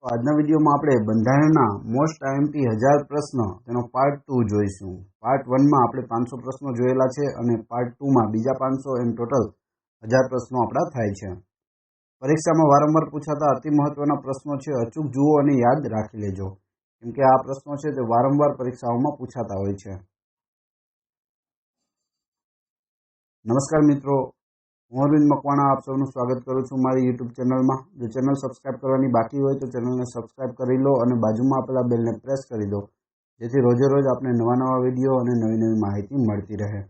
તો આજના વિડીયોમાં આપણે બંધારણના મોસ્ટ આઈએમપી 1000 પ્રશ્ન તેનો પાર્ટ 2 જોઈશું। પાર્ટ 1 માં આપણે 500 પ્રશ્નો જોયેલા છે અને પાર્ટ 2 માં બીજા 500 એમ ટોટલ 1000 પ્રશ્નો આપણા થાય છે। પરીક્ષામાં વારંવાર પૂછાતા અતિ મહત્વના પ્રશ્નો છે, અચૂક જુઓ અને યાદ રાખી લેજો, કેમ કે આ પ્રશ્નો છે તે વારંવાર પરીક્ષાઓમાં પૂછાતા હોય છે। નમસ્કાર મિત્રો, હું અરવિંદ મકવાણા આપ સૌનું સ્વાગત કરું છું મારી યુટ્યુબ ચેનલમાં। જો ચેનલ સબસ્ક્રાઇબ કરવાની બાકી હોય તો ચેનલને સબસ્ક્રાઇબ કરી લો અને બાજુમાં આપેલા બેલને પ્રેસ કરી દો, જેથી રોજે રોજ આપને નવા વિડીયો અને નવી માહિતી મળતી રહે।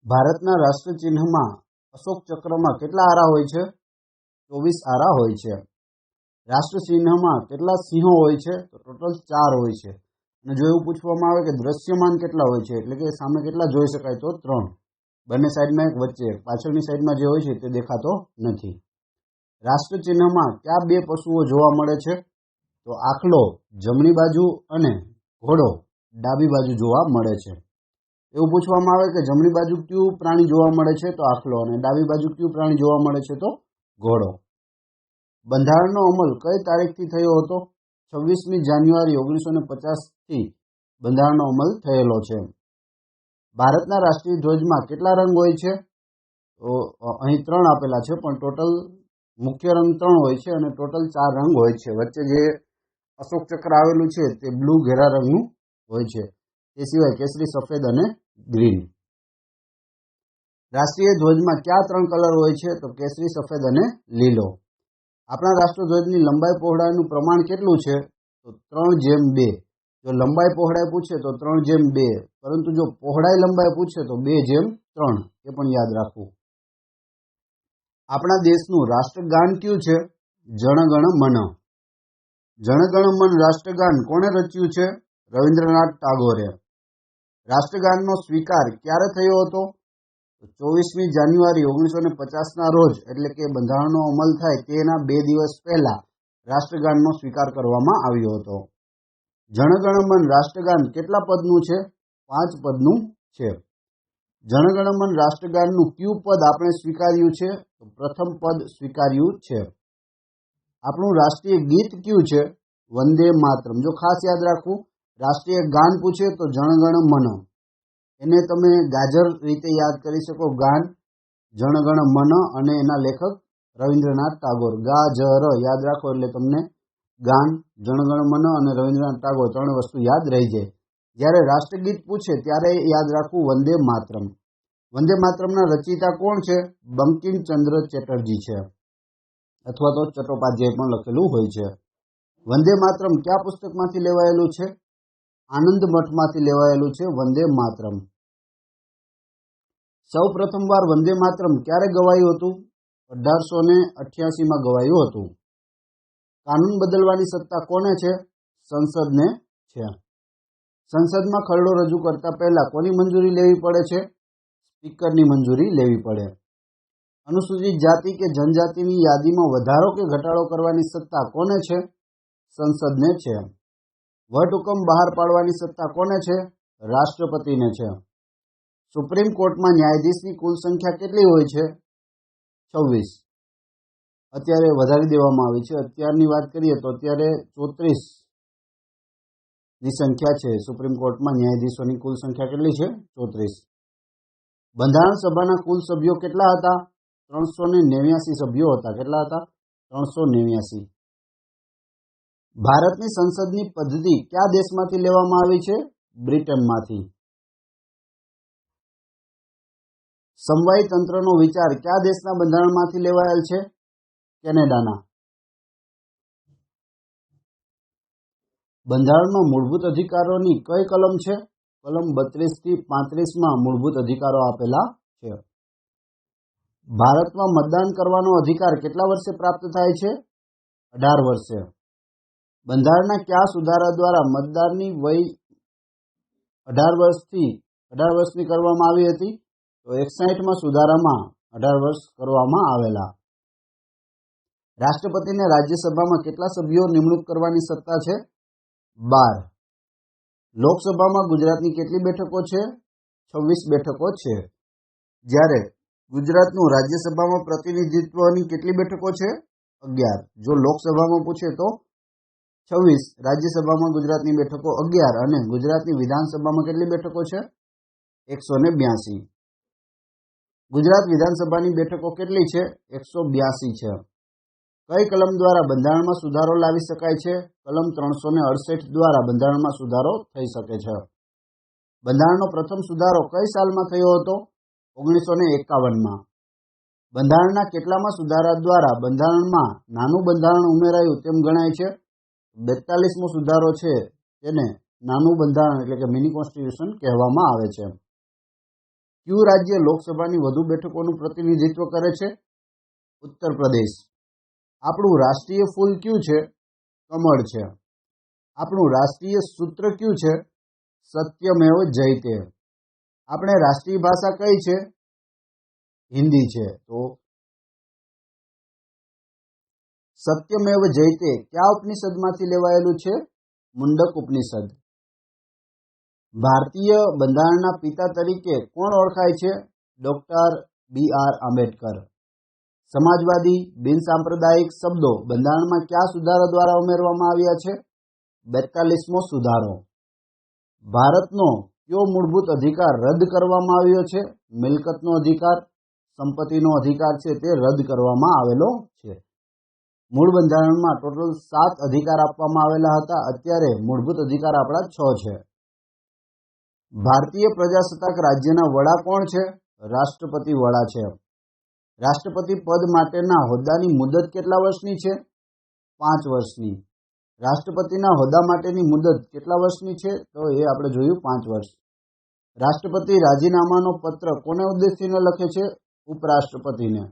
ભારતના રાષ્ટ્ર ચિહ્નમાં અશોક ચક્રમાં કેટલા આરા હોય છે? 24 આરા હોય છે। રાષ્ટ્ર ચિહ્નમાં કેટલા સિંહો હોય છે? તો ટોટલ 4 હોય છે। અને જો એવું પૂછવામાં આવે કે દ્રશ્યમાન કેટલા હોય છે, એટલે કે સામે કેટલા જોઈ શકાય, તો 3। બંને સાઈડમાં એક, વચ્ચે એક, પાછળની સાઈડમાં જે હોય છે તે દેખાતો નથી। રાષ્ટ્ર ચિહ્નમાં કયા બે પશુઓ જોવા મળે છે? તો આખલો જમણી બાજુ અને ઘોડો ડાબી બાજુ જોવા મળે છે। એવું પૂછવામાં આવે કે જમણી બાજુ કયું પ્રાણી જોવા મળે છે? તો આખલો, અને ડાબી બાજુ કયું પ્રાણી જોવા મળે છે? તો ઘોડો। બંધારણનો અમલ કઈ તારીખથી થયો હતો? 26મી જાન્યુઆરી 1950થી બંધારણનો અમલ થયેલો છે। ભારતના રાષ્ટ્રીય ધ્વજમાં કેટલા રંગ હોય છે? તો અહીં 3 આપેલા છે, પણ ટોટલ મુખ્ય રંગ 3 હોય છે અને ટોટલ 4 રંગ હોય છે। વચ્ચે જે અશોક ચક્ર આવેલું છે તે બ્લુ ઘેરા રંગનું હોય છે, તે સિવાય કેસરી, સફેદ અને ગ્રીન। રાષ્ટ્રીય ધ્વજમાં કયા 3 કલર હોય છે? તો કેસરી, સફેદ અને લીલો। આપણા રાષ્ટ્રધ્વજની લંબાઈ પહોળાઈનું પ્રમાણ કેટલું છે? તો 3:2। જો લંબાઈ પહોળાઈ પૂછે તો 3:2, પરંતુ જો પહોળાઈ લંબાઈ પૂછે તો 2:3, એ પણ યાદ રાખવું। આપણા દેશનું રાષ્ટ્રગાન કયું છે? જન ગણ મન। જન ગણ મન રાષ્ટ્રગાન કોણે રચ્યું છે? રવિન્દ્રનાથ ટાગોરે। રાષ્ટ્રગાનનો સ્વીકાર ક્યારે થયો હતો? 24મી જાન્યુઆરી 1950ના રોજ, એટલે કે બંધારણનો અમલ થાય તેના 2 દિવસ પહેલા રાષ્ટ્રગાનનો સ્વીકાર કરવામાં આવ્યો હતો। જન ગણ મન રાષ્ટ્રગાન કેટલા પદનું છે? 5 પદનું છે। જન ગણ મન રાષ્ટ્રગાનનું કયું પદ આપણે સ્વીકાર્યું છે? તો પ્રથમ પદ સ્વીકાર્યું છે। આપણું રાષ્ટ્રીય ગીત કયું છે? વંદે માતરમ। જો ખાસ યાદ રાખવું, રાષ્ટ્રીય ગાન પૂછે તો જન ગણ મન, એને તમે ગાજર રીતે યાદ કરી શકો, ગાન જન ગણ મન, અને એના લેખક રવિન્દ્રનાથ ટાગોર। ગાજર યાદ રાખો એટલે તમને ગાન, જન ગણ મન અને રવિન્દ્રનાથ ટાગોર 3 વસ્તુ યાદ રહી જાય। જ્યારે રાષ્ટ્રગીત પૂછે ત્યારે યાદ રાખવું વંદે માતરમ। વંદે માતરમના રચયિતા કોણ છે? બંકિમચંદ્ર ચેટર્જી છે, અથવા તો ચટ્ટોપાધ્યાય પણ લખેલું હોય છે। વંદે માતરમ કયા પુસ્તકમાંથી લેવાયેલું છે? આનંદ મઠમાંથી લેવાયેલું છે વંદે માતરમ। સૌ પ્રથમવાર વંદે માતરમ ક્યારે ગવાયું હતું? 1888માં ગવાયું હતું। કાનૂન બદલવાની સત્તા કોને છે? સંસદને છે। સંસદમાં ખરડો રજૂ કરતા પહેલા કોની મંજૂરી લેવી પડે છે? સ્પીકરની મંજૂરી લેવી પડે। અનુસૂચિત જાતિ કે જનજાતિની યાદીમાં વધારો કે ઘટાડો કરવાની સત્તા કોને છે? સંસદને છે। વટહુકમ બહાર પાડવાની સત્તા કોને છે? રાષ્ટ્રપતિને છે। સુપ્રીમ કોર્ટમાં ન્યાયાધીશની કુલ સંખ્યા કેટલી હોય છે? 26। અત્યારે વધારી દેવામાં આવી છે। અત્યારની વાત કરીએ તો અત્યારે 34ની સંખ્યા છે। સુપ્રીમ કોર્ટમાં ન્યાયાધીશોની કુલ સંખ્યા કેટલી છે? 34। બંધારણ સભાના કુલ સભ્યો કેટલા હતા? 389 સભ્યો હતા। કેટલા હતા? 389। ભારતની સંસદની પદ્ધતિ કયા દેશમાંથી લેવામાં આવી છે? બ્રિટનમાંથી। સમવાયી તંત્રનો વિચાર કયા દેશના બંધારણમાંથી લેવાયેલ છે? કેનેડાના। બંધારણમાં મૂળભૂત અધિકારોની કઈ કલમ છે? કલમ 32 થી 35માં મૂળભૂત અધિકારો આપેલા છે। ભારતમાં મતદાન કરવાનો અધિકાર કેટલા વર્ષે પ્રાપ્ત થાય છે? 18 વર્ષે। બંધારણના કયા સુધારા દ્વારા મતદાનની વય 18 વર્ષની કરવામાં આવી હતી? તો 61માં સુધારામાં 18 વર્ષ કરવામાં આવેલા। રાષ્ટ્રપતિને રાજ્યસભામાં કેટલા સભ્યો નિમણૂક કરવાની સત્તા છે? 12। લોકસભામાં ગુજરાતની કેટલી બેઠકો છે? 26 બેઠકો છે। જ્યારે ગુજરાતનું રાજ્યસભામાં પ્રતિનિધિત્વની કેટલી બેઠકો છે? 11। જો લોકસભામાં પૂછે તો 26, રાજ્યસભામાં ગુજરાતની બેઠકો 11 અને ગુજરાતની વિધાનસભામાં કેટલી બેઠકો છે? 182। ગુજરાત વિધાનસભાની બેઠકો કેટલી છે? 182 છે। કઈ કલમ દ્વારા બંધારણમાં સુધારો લાવી શકાય છે? કલમ 368 દ્વારા બંધારણમાં સુધારો થઈ શકે છે। બંધારણનો પ્રથમ સુધારો કઈ સાલમાં થયો હતો? 1951માં। બંધારણના કેટલામાં સુધારા દ્વારા બંધારણમાં નાનું બંધારણ ઉમેરાયું તેમ ગણાય છે? 42મો સુધારો છે તેને નાનું બંધારણ એટલે કે મિની કોન્સ્ટિટ્યુશન કહેવામાં આવે છે। કયું રાજ્ય લોકસભાની વધુ બેઠકોનું પ્રતિનિધિત્વ કરે છે? ઉત્તર પ્રદેશ। આપણું રાષ્ટ્રીય ફૂલ કયું છે? કમળ છે। આપણું રાષ્ટ્રીય સૂત્ર કયું છે? સત્યમેવ જયતે। આપણે રાષ્ટ્રીય ભાષા કઈ છે? હિન્દી છે। તો સત્યમેવ જયતે કયા ઉપનિષદમાંથી લેવાયેલું છે? મુંડક ઉપનિષદ। ભારતીય બંધારણના પિતા તરીકે કોણ ઓળખાય છે? Doctor BR Ambedkar. સમાજવાદી, બિનસાંપ્રદાયિક શબ્દો બંધારણમાં કયા સુધારા દ્વારા ઉમેરવામાં આવ્યા છે? 42મો સુધારો। ભારતનો કયો મૂળભૂત અધિકાર રદ કરવામાં આવ્યો છે? મિલકતનો અધિકાર, સંપત્તિનો અધિકાર છે તે રદ કરવામાં આવેલો છે। મૂળ બંધારણમાં ટોટલ 7 અધિકાર આપવામાં આવેલા હતા, અત્યારે મૂળભૂત અધિકાર આપણા 6 છે। ભારતીય પ્રજાસત્તાક રાજ્યના વડા કોણ છે? રાષ્ટ્રપતિ વડા છે। રાષ્ટ્રપતિ પદ માટેના હોદ્દાની મુદત કેટલા વર્ષની છે? 5 વર્ષની। રાષ્ટ્રપતિના હોદ્દા માટેની મુદત કેટલા વર્ષની છે? તો એ આપણે જોયું 5 વર્ષ। રાષ્ટ્રપતિ રાજીનામાનો પત્ર કોને ઉદ્દેશીને લખે છે? ઉપરાષ્ટ્રપતિને।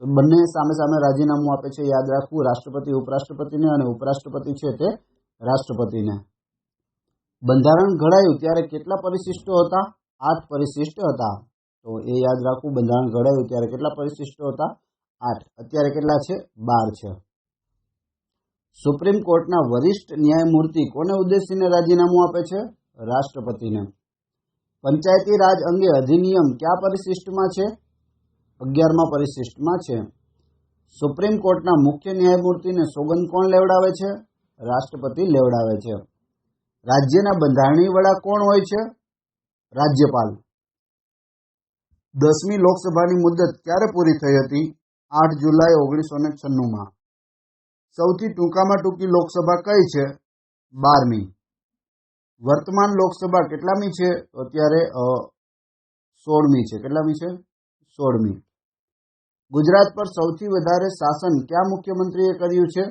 તો બંને સામે સામે રાજીનામું આપે છે, યાદ રાખવું, રાષ્ટ્રપતિ ઉપરાષ્ટ્રપતિને અને ઉપરાષ્ટ્રપતિ છે તે રાષ્ટ્રપતિને। બંધારણ ઘડાયું ત્યારે કેટલા પરિશિષ્ટો હતા? 8 પરિશિષ્ટ હતા। તો એ યાદ રાખવું, બંધારણ ઘડાયું ત્યારે કેટલા પરિશિષ્ટો હતા? 8। અત્યારે કેટલા છે? 12 છે। સુપ્રીમ કોર્ટના વરિષ્ઠ ન્યાયમૂર્તિ કોને ઉદ્દેશીને રાજીનામું આપે છે? રાષ્ટ્રપતિને। પંચાયતી રાજ અંગે અધિનિયમ કયા પરિશિષ્ટમાં છે? 11મા પરિશિષ્ટમાં છે। સુપ્રીમ કોર્ટના મુખ્ય ન્યાયમૂર્તિને સોગંદ કોણ લેવડાવે છે? રાષ્ટ્રપતિ લેવડાવે છે। રાજ્યના બંધારણીય વડા કોણ હોય છે? રાજ્યપાલ। 10મી લોકસભાની મુદત ક્યારે પૂરી થઈ હતી? 8 જુલાઈ 1996માં। સૌથી ટૂંકામાં ટૂંકી લોકસભા કઈ છે? 12મી। વર્તમાન લોકસભા કેટલામી છે? તો અત્યારે 16મી છે। કેટલામી છે? 16મી। ગુજરાત પર સૌથી વધારે શાસન કયા મુખ્યમંત્રીએ કર્યું છે?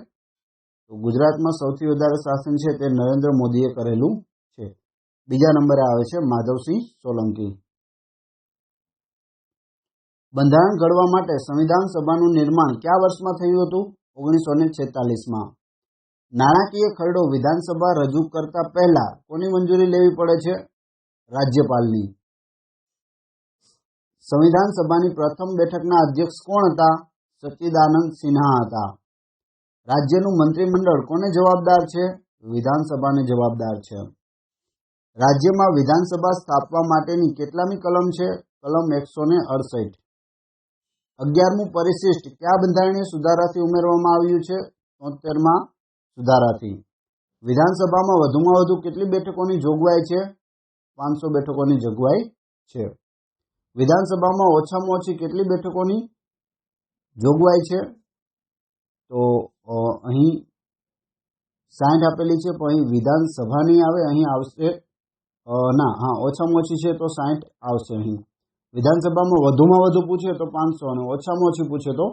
તો ગુજરાતમાં સૌથી વધારે શાસન છે તે નરેન્દ્ર મોદીએ કરેલું છે। બીજા નંબરે આવે છે માધવસિંહ સોલંકી। બંધારણ ઘડવા માટે સંવિધાન સભાનું નિર્માણ કયા વર્ષમાં થયું હતું? 1946માં। નાણાકીય ખરડો વિધાનસભા રજૂ કરતા પહેલા કોની મંજૂરી લેવી પડે છે? રાજ્યપાલની। સંવિધાન સભાની પ્રથમ બેઠકના અધ્યક્ષ કોણ હતા? સચ્ચિદાનંદ સિન્હા હતા। રાજ્યનું મંત્રીમંડળ કોને જવાબદાર છે? વિધાનસભાને જવાબદાર છે। રાજ્યમાં વિધાનસભા સ્થાપવા માટેની કેટલામી કલમ છે? કલમ 168। 11મું પરિશિષ્ટ કયા બંધારણીય સુધારાથી ઉમેરવામાં આવ્યું છે? 73મા સુધારાથી। વિધાનસભામાં વધુમાં વધુ કેટલી બેઠકોની જોગવાઈ છે? 500 બેઠકોની જોગવાઈ છે। વિધાનસભામાં ઓછામાં ઓછી કેટલી બેઠકોની જોગવાઈ છે? તો અહીં 60 આપેલી છે, પણ અહીં વિધાનસભાની આવે, અહીં આવશે ઓછામાં ઓછી છે તો 60 આવશે। અહીં વિધાનસભામાં વધુમાં વધુ પૂછે તો 500 અને ઓછામાં ઓછી પૂછે તો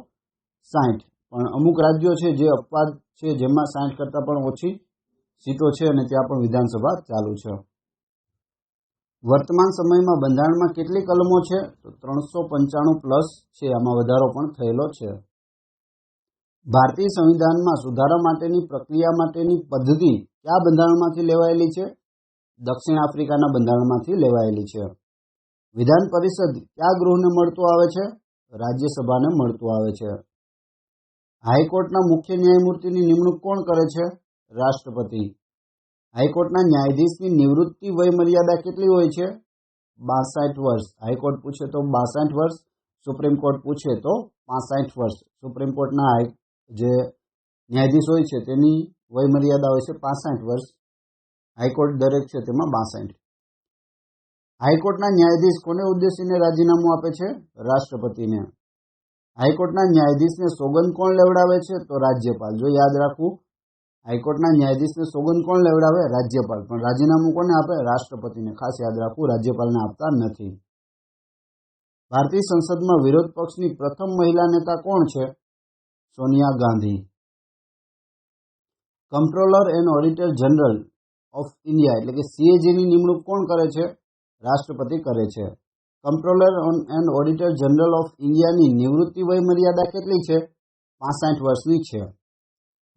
60। પણ અમુક રાજ્યો છે જે અપવાદ છે, જેમાં 60 કરતાં પણ ઓછી સીટો છે અને ત્યાં પણ વિધાનસભા ચાલુ છે। વર્તમાન સમયમાં બંધારણમાં કેટલી કલમો છે? તો 395 પ્લસ છે, આમાં વધારો પણ થયેલો છે। ભારતીય સંવિધાનમાં સુધારા માટેની પ્રક્રિયા માટેની પદ્ધતિ કયા બંધારણમાંથી લેવાયેલી છે? દક્ષિણ આફ્રિકાના બંધારણમાંથી લેવાયેલી છે। વિધાન પરિષદ કયા ગૃહને મળતું આવે છે? રાજ્યસભાને મળતું આવે છે। હાઈકોર્ટના મુખ્ય ન્યાયમૂર્તિની નિમણૂક કોણ કરે છે? રાષ્ટ્રપતિ। હાઈકોર્ટના ન્યાયાધીશની નિવૃત્તિ વય મર્યાદા કેટલી હોય છે? 62 વર્ષ। હાઈકોર્ટ પૂછે તો 62 વર્ષ, સુપ્રીમ કોર્ટ પૂછે તો 65 વર્ષ। સુપ્રીમ કોર્ટના જે ન્યાયાધીશ હોય છે તેની વય મર્યાદા હોય છે 65 વર્ષ। હાઈકોર્ટ દરેક છે તેમાં 62। હાઈકોર્ટના ન્યાયાધીશ કોને ઉદ્દેશીને રાજીનામું આપે છે? રાષ્ટ્રપતિને। હાઈકોર્ટના ન્યાયાધીશને સોગંદ કોણ લેવડાવે છે? તો રાજ્યપાલ। જો યાદ રાખવું, હાઈકોર્ટના ન્યાયાધીશને સોગંદ કોણ લેવડાવે? રાજ્યપાલ। પણ રાજીનામું કોને આપે? રાષ્ટ્રપતિને। ખાસ યાદ રાખવું, રાજ્યપાલને આપતા નથી। ભારતીય સંસદમાં વિરોધ પક્ષની પ્રથમ મહિલા નેતા કોણ છે? Sonia Gandhi. Comptroller and auditor general of India એટલે કે CAG ની નિમણૂક કોણ કરે છે? રાષ્ટ્રપતિ કરે છે। Comptroller and auditor general of ઇન્ડિયાની નિવૃત્તિ વય મર્યાદા કેટલી છે? 65 વર્ષની છે।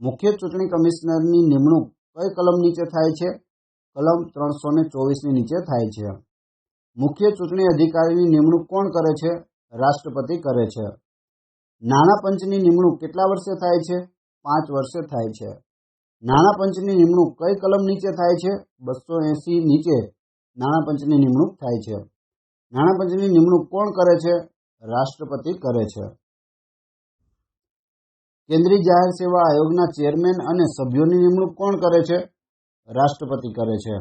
મુખ્ય ચૂંટણી કમિશનરની નિમણૂક કઈ કલમ નીચે થાય છે? કલમ 324ની નીચે થાય છે। મુખ્ય ચૂંટણી અધિકારીની નિમણૂક કોણ કરે છે? રાષ્ટ્રપતિ કરે છે। નાણાં પંચની નિમણૂક કેટલા વર્ષે થાય છે? 5 વર્ષે થાય છે। નાણાં પંચની નિમણૂક કઈ કલમ નીચે થાય છે? 280 નીચે નાણાં પંચની નિમણૂક થાય છે। નાણાં પંચની નિમણૂક કોણ કરે છે? રાષ્ટ્રપતિ કરે છે। કેન્દ્રીય જાહેર સેવા આયોગના ચેરમેન અને સભ્યોની નિમણૂક કોણ કરે છે? રાષ્ટ્રપતિ કરે છે।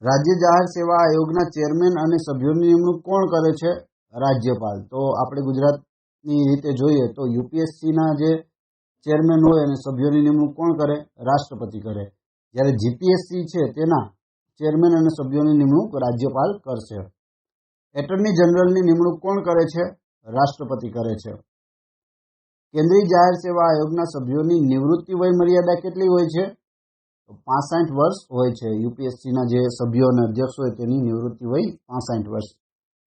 રાજ્ય જાહેર સેવા આયોગના ચેરમેન અને સભ્યોની નિમણૂક કોણ કરે છે? રાજ્યપાલ। તો આપણે ગુજરાતની રીતે જોઈએ તો UPSCના જે ચેરમેન હોય અને સભ્યોની નિમણૂક કોણ કરે? રાષ્ટ્રપતિ કરે। જ્યારે GPSC છે તેના ચેરમેન અને સભ્યોની નિમણૂક રાજ્યપાલ કરશે। એટર્ની જનરલની નિમણૂક કોણ કરે છે? રાષ્ટ્રપતિ કરે છે। કેન્દ્રીય જાહેર સેવા આયોગના સભ્યોની નિવૃત્તિ વય મર્યાદા કેટલી હોય છે? 65 વર્ષ હોય છે। UPSCના જે સભ્યો અને અધ્યક્ષ હોય તેની નિવૃત્તિ વય 65 વર્ષ।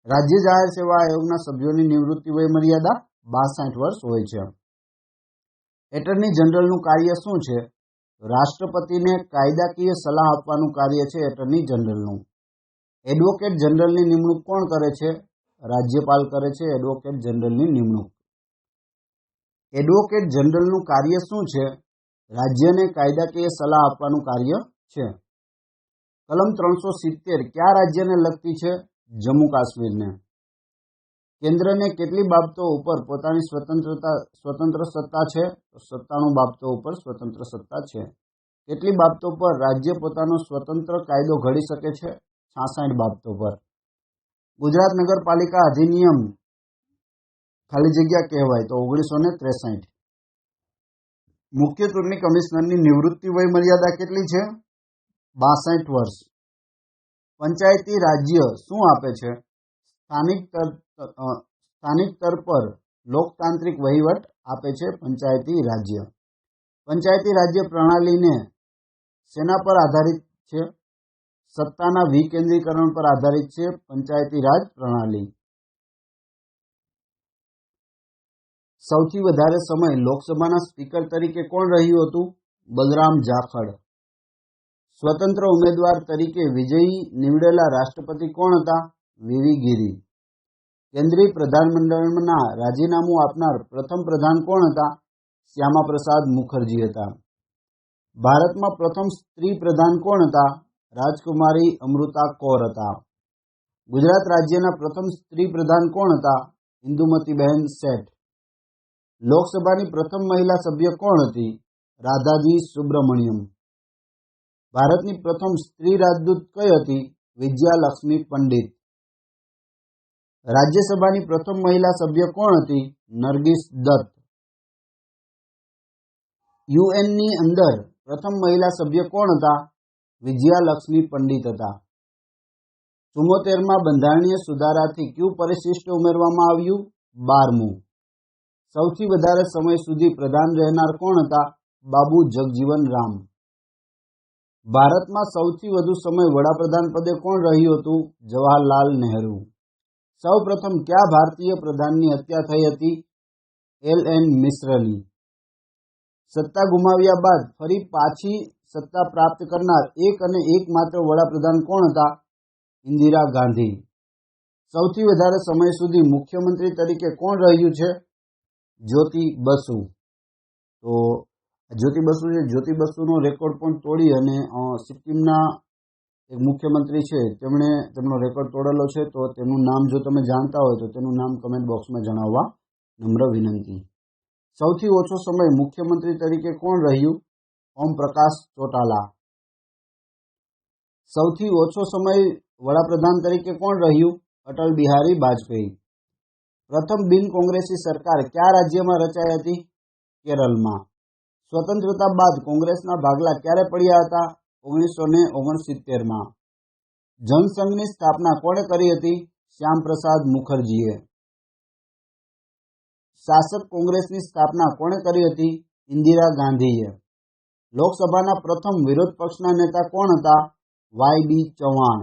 રાજ્ય જાહેર સેવા આયોગના સભ્યોની નિવૃત્તિ વય મર્યાદા 62 વર્ષ હોય છે। એટર્ની જનરલનું કાર્ય શું છે? રાષ્ટ્રપતિને કાયદાકીય સલાહ આપવાનું કાર્ય છે એટર્ની જનરલનું। એડવોકેટ જનરલની નિમણૂક કોણ કરે છે? રાજ્યપાલ કરે છે એડવોકેટ જનરલની નિમણૂક। એડવોકેટ જનરલનું કાર્ય શું છે? રાજ્યને કાયદાકીય સલાહ આપવાનું કાર્ય છે। કલમ 370 કયા રાજ્યને લગતી છે? જમ્મુ કાશ્મીરને। કેન્દ્રને કેટલી બાબતો ઉપર પોતાની સ્વતંત્ર સત્તા છે? 97 બાબતો ઉપર સ્વતંત્ર સત્તા છે। કેટલી બાબતો પર રાજ્ય પોતાનો સ્વતંત્ર કાયદો ઘડી શકે છે? 66 બાબતો પર। ગુજરાત નગરપાલિકા અધિનિયમ ખાલી જગ્યા કહેવાય તો 1963। મુખ્ય ચૂંટણી કમિશનરની નિવૃત્તિ વય મર્યાદા કેટલી છે? 62 વર્ષ। પંચાયતી રાજ્ય શું આપે છે? સ્થાનિક સ્તર પર લોકતાંત્રિક વહીવટ આપે છે પંચાયતી રાજ્ય। પંચાયતી રાજ્ય પ્રણાલીને શેના પર આધારિત છે? સત્તાના વિકેન્દ્રીકરણ પર આધારિત છે પંચાયતી રાજ પ્રણાલી। સૌથી વધારે સમય લોકસભાના સ્પીકર તરીકે કોણ રહ્યું હતું? બલરામ જાખડ। સ્વતંત્ર ઉમેદવાર તરીકે વિજયી નીવડેલા રાષ્ટ્રપતિ કોણ હતા? વીવી ગિરી। કેન્દ્રીય પ્રધાનમંડળમાં રાજીનામું આપનાર પ્રથમ પ્રધાન કોણ હતા? શ્યામા પ્રસાદ મુખર્જી હતા। ભારતમાં પ્રથમ સ્ત્રી પ્રધાન કોણ હતા? રાજકુમારી અમૃતા કૌર હતા। ગુજરાત રાજ્યના પ્રથમ સ્ત્રી પ્રધાન કોણ હતા? ઇન્દુમતીબેન શેઠ। લોકસભાની પ્રથમ મહિલા સભ્ય કોણ હતી? રાધાજી સુબ્રમણ્યમ। ભારતની પ્રથમ સ્ત્રી રાજદૂત કઈ હતી? વિજયાલક્ષ્મી પંડિત। રાજ્યસભાની પ્રથમ મહિલા સભ્ય કોણ હતી? નરગિસ દત્ત। યુએનની અંદર પ્રથમ મહિલા સભ્ય કોણ હતા? વિજયાલક્ષ્મી પંડિત હતા। 74માં બંધારણીય સુધારાથી કયું પરિશિષ્ટ ઉમેરવામાં આવ્યું? 12મું। સૌથી વધારે સમય સુધી પ્રધાન રહેનાર કોણ હતા? બાબુ જગજીવન રામ। ભારતમાં સૌથી વધુ સમય વડાપ્રધાન પદે કોણ રહ્યું હતું? જવાહરલાલ નહેરુ। સૌ પ્રથમ કયા ભારતીય પ્રધાનની હત્યા થઈ હતી? LN મિશ્રની। સત્તા ગુમાવ્યા બાદ ફરી પાછી સત્તા પ્રાપ્ત કરનાર એક અને એકમાત્ર વડાપ્રધાન કોણ હતા? ઇન્દિરા ગાંધી। સૌથી વધારે સમય સુધી મુખ્યમંત્રી તરીકે કોણ રહ્યું છે? જ્યોતિ બસુ। તો જ્યોતિ બસુ છે, જ્યોતિ બસુનો રેકોર્ડ પણ તોડી અને સિક્કિમના એક મુખ્યમંત્રી છે તેમણે તેમનો રેકોર્ડ તોડેલો છે, તો તેનું નામ જો તમે જાણતા હોય તો તેનું નામ કમેન્ટ બોક્સમાં જણાવવા નમ્ર વિનંતી. સૌથી ઓછો સમય મુખ્યમંત્રી તરીકે કોણ રહ્યું? ઓમ પ્રકાશ ચોટાલા. સૌથી ઓછો સમય વડાપ્રધાન તરીકે કોણ રહ્યું? અટલ બિહારી વાજપેયી. પ્રથમ બિન કોંગ્રેસી સરકાર કયા રાજ્યમાં રચાઈ હતી? કેરળમાં. સ્વતંત્રતા બાદ કોંગ્રેસના ભાગલા ક્યારે પડ્યા હતા? 1969માં. જનસંઘની સ્થાપના કોણે કરી હતી? શ્યામપ્રસાદ મુખર્જીએ. શાસક કોંગ્રેસની સ્થાપના કોણે કરી હતી? ઇન્દિરા ગાંધીએ. લોકસભાના પ્રથમ વિરોધ પક્ષના નેતા કોણ હતા? વાય.બી. ચૌહાણ.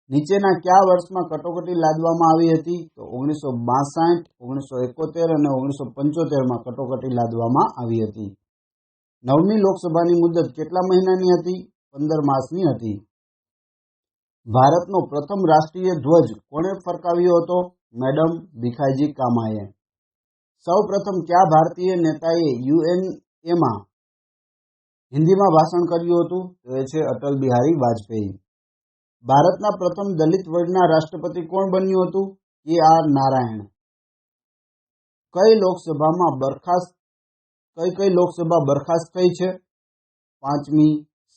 નીચેના કયા વર્ષમાં કટોકટી લાદવામાં આવી હતી? તો 1962, 1971 અને 1975માં કટોકટી લાદવામાં આવી હતી. 9મી લોકસભાની મુદત કેટલા મહિનાની હતી? 15 માસની હતી. ભારતનો પ્રથમ રાષ્ટ્રીય ધ્વજ કોણે ફરકાવ્યો હતો? મેડમ ભીખાઈજી કામાએ. સૌ પ્રથમ કયા ભારતીય નેતાએ યુએનએમાં હિન્દીમાં ભાષણ કર્યું હતું? તો એ છે અટલ બિહારી વાજપેયી. ભારતના પ્રથમ દલિત વર્ગના રાષ્ટ્રપતિ કોણ બન્યું હતું? કે.આર. નારાયણ. કઈ લોકસભા બરખાસ્ત થઈ છે? 5મી,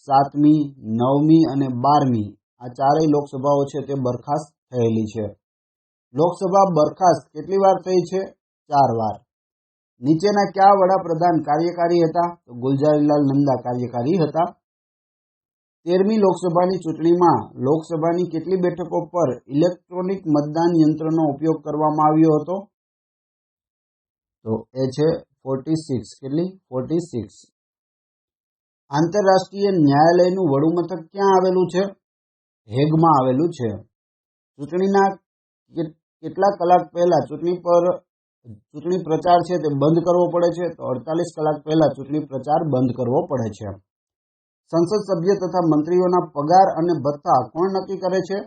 7મી, 9મી અને 12મી. આ ચારેય લોકસભાઓ છે તે બરખાસ્ત થયેલી છે. લોકસભા બરખાસ્ત કેટલી વાર થઈ છે? 4 વાર. નીચેના કયા વડાપ્રધાન કાર્યકારી હતા? તો ગુલઝારીલાલ નંદા કાર્યકારી હતા. 13મી લોકસભાની ચૂંટણીમાં લોકસભાની કેટલી બેઠકો પર ઇલેક્ટ્રોનિક મતદાન યંત્રનો ઉપયોગ કરવામાં આવ્યો હતો? તો એ છે 46. કેટલી? 46. આંતરરાષ્ટ્રીય ન્યાયાલયનું વડું મથક ક્યાં આવેલું છે? હેગમાં આવેલું છે. ચૂંટણીના કેટલા કલાક પહેલા ચૂંટણી પ્રચાર છે તે બંધ કરવો પડે છે? તો 48 કલાક પહેલા ચૂંટણી પ્રચાર બંધ કરવો પડે છે. સંસદ સભ્ય તથા મંત્રીઓના પગાર અને ભથ્થા કોણ નક્કી કરે છે?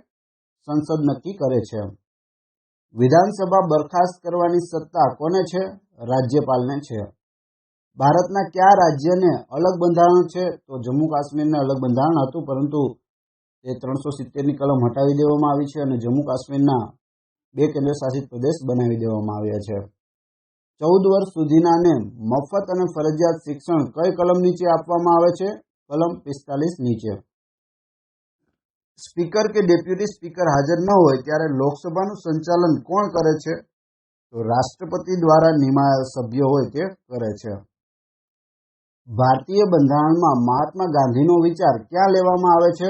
સંસદ નક્કી કરે છે. વિધાનસભા બરખાસ્ત કરવાની સત્તા કોને છે? રાજ્યપાલને છે. ભારતના કયા રાજ્યને અલગ બંધારણ છે? તો જમ્મુ કાશ્મીરને અલગ બંધારણ હતું, પરંતુ તે 370ની કલમ હટાવી દેવામાં આવી છે અને જમ્મુ કાશ્મીરના 2 કેન્દ્રશાસિત પ્રદેશ બનાવી દેવામાં આવ્યા છે. 14 વર્ષ સુધીનાને મફત અને ફરજિયાત શિક્ષણ કઈ કલમ નીચે આપવામાં આવે છે? કલમ 45 નીચે. સ્પીકર કે ડેપ્યુટી સ્પીકર હાજર ન હોય ત્યારે લોકસભાનું સંચાલન કોણ કરે છે? તો રાષ્ટ્રપતિ દ્વારા નિમાયેલ સભ્યો હોય તે કરે છે. ભારતીય બંધારણમાં મહાત્મા ગાંધીનો વિચાર ક્યાં લેવામાં આવે છે?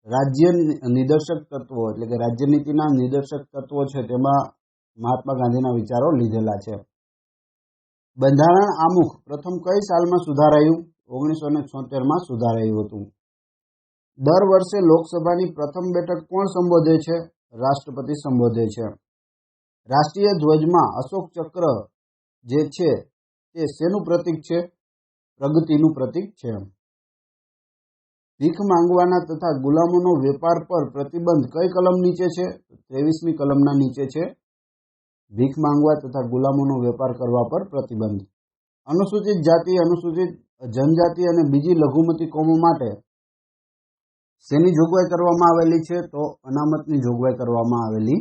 રાજ્ય નિદર્શક તત્વો એટલે કે રાજ્યનીતિના નિદર્શક તત્વો છે તેમાં મહાત્મા ગાંધીના વિચારો લીધેલા છે. બંધારણ આમુખ પ્રથમ કઈ સાલમાં સુધારાયું? 1976માં સુધારાયું હતું. દર વર્ષે લોકસભાની પ્રથમ બેઠક કોણ સંબોધે છે? રાષ્ટ્રપતિ સંબોધે છે. રાષ્ટ્રીય ધ્વજમાં અશોક ચક્ર જે છે તે શેનું પ્રતીક છે? પ્રગતિનું પ્રતીક છે. ભીખ માંગવાના તથા ગુલામોનો વેપાર પર પ્રતિબંધ કઈ કલમ નીચે છે? 23મી કલમના નીચે છે. ભીખ માંગવા તથા ગુલામોનો વેપાર કરવા પર પ્રતિબંધ. અનુસૂચિત જાતિ, અનુસૂચિત જનજાતિ અને બીજી લઘુમતી કોમો માટે શેની જોગવાઈ કરવામાં આવેલી છે? તો અનામતની જોગવાઈ કરવામાં આવેલી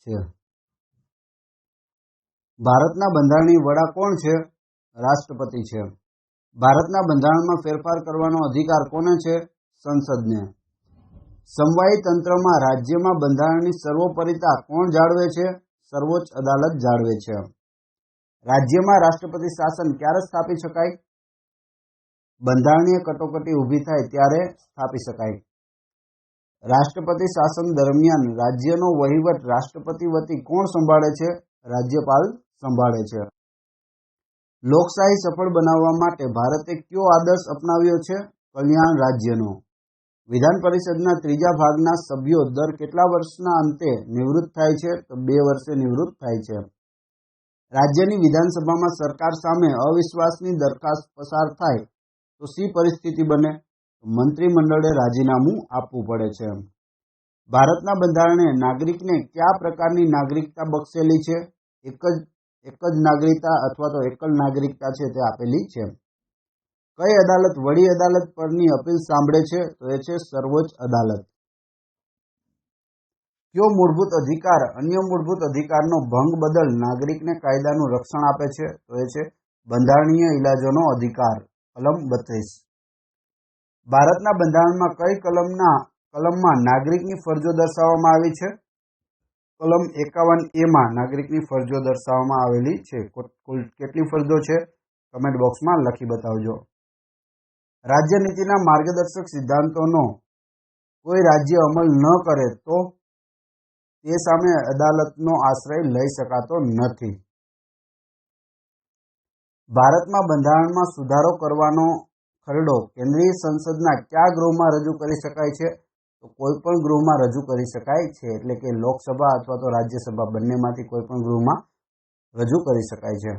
છે. ભારતના બંધારણીય વડા કોણ છે? રાષ્ટ્રપતિ છે. ભારતના બંધારણમાં ફેરફાર કરવાનો અધિકાર કોને છે? સંસદને. સમવાયી તંત્રમાં રાજ્યમાં બંધારણની સર્વોપરિતા કોણ જાળવે છે? સર્વોચ્ચ અદાલત જાળવે છે. રાજ્યમાં રાષ્ટ્રપતિ શાસન ક્યારે સ્થાપી શકાય? બંધારણીય કટોકટી ઊભી થાય ત્યારે સ્થાપી શકાય. રાષ્ટ્રપતિ શાસન દરમિયાન રાજ્યનો વહીવટ રાષ્ટ્રપતિ વતી કોણ સંભાળે છે? રાજ્યપાલ સંભાળે છે. લોકશાહી સફળ બનાવવા માટે ભારતે કયો આદર્શ અપનાવ્યો છે? કલ્યાણ રાજ્યનો. વિધાન પરિષદના 3જા ભાગના સભ્યો દર કેટલા વર્ષના અંતે નિવૃત્ત થાય છે? તો 2 વર્ષે નિવૃત્ત થાય છે. રાજ્યની વિધાનસભામાં સરકાર સામે અવિશ્વાસની દરખાસ્ત પસાર થાય તો શી પરિસ્થિતિ બને? મંત્રીમંડળે રાજીનામું આપવું પડે છે. ભારતના બંધારણે નાગરિકને કયા પ્રકારની નાગરિકતા બક્ષેલી છે? એક જ નાગરિકતા અથવા તો એકલ નાગરિકતા છે તે આપેલી છે. કઈ અદાલત વડી અદાલત પરની અપીલ સાંભળે છે? તો એ છે સર્વોચ્ચ અદાલત. કયો મૂળભૂત અધિકાર અન્ય મૂળભૂત અધિકારનો ભંગ બદલ નાગરિકને કાયદાનું રક્ષણ આપે છે? તો એ છે બંધારણીય ઇલાજોનો અધિકાર. કલમ 32. ભારતના બંધારણમાં કઈ કલમમાં નાગરિકની ફરજો દર્શાવવામાં આવી છે? કલમ 51A માં નાગરિકની ફરજો દર્શાવવામાં આવેલી છે. કુલ કેટલી ફરજો છે? કમેન્ટ બોક્સમાં લખી બતાવજો. રાજ્યનીતિના માર્ગદર્શક સિદ્ધાંતોનો કોઈ રાજ્ય અમલ ન કરે તો તે સામે અદાલતનો આશ્રય લઈ શકાતો નથી. ભારતમાં બંધારણમાં સુધારો કરવાનો ખરડો કેન્દ્રીય સંસદના કયા ગૃહમાં રજૂ કરી શકાય છે? તો કોઈ પણ ગૃહમાં રજૂ કરી શકાય છે. એટલે કે લોકસભા અથવા તો રાજ્યસભા બંનેમાંથી કોઈ પણ ગૃહમાં રજૂ કરી શકાય છે.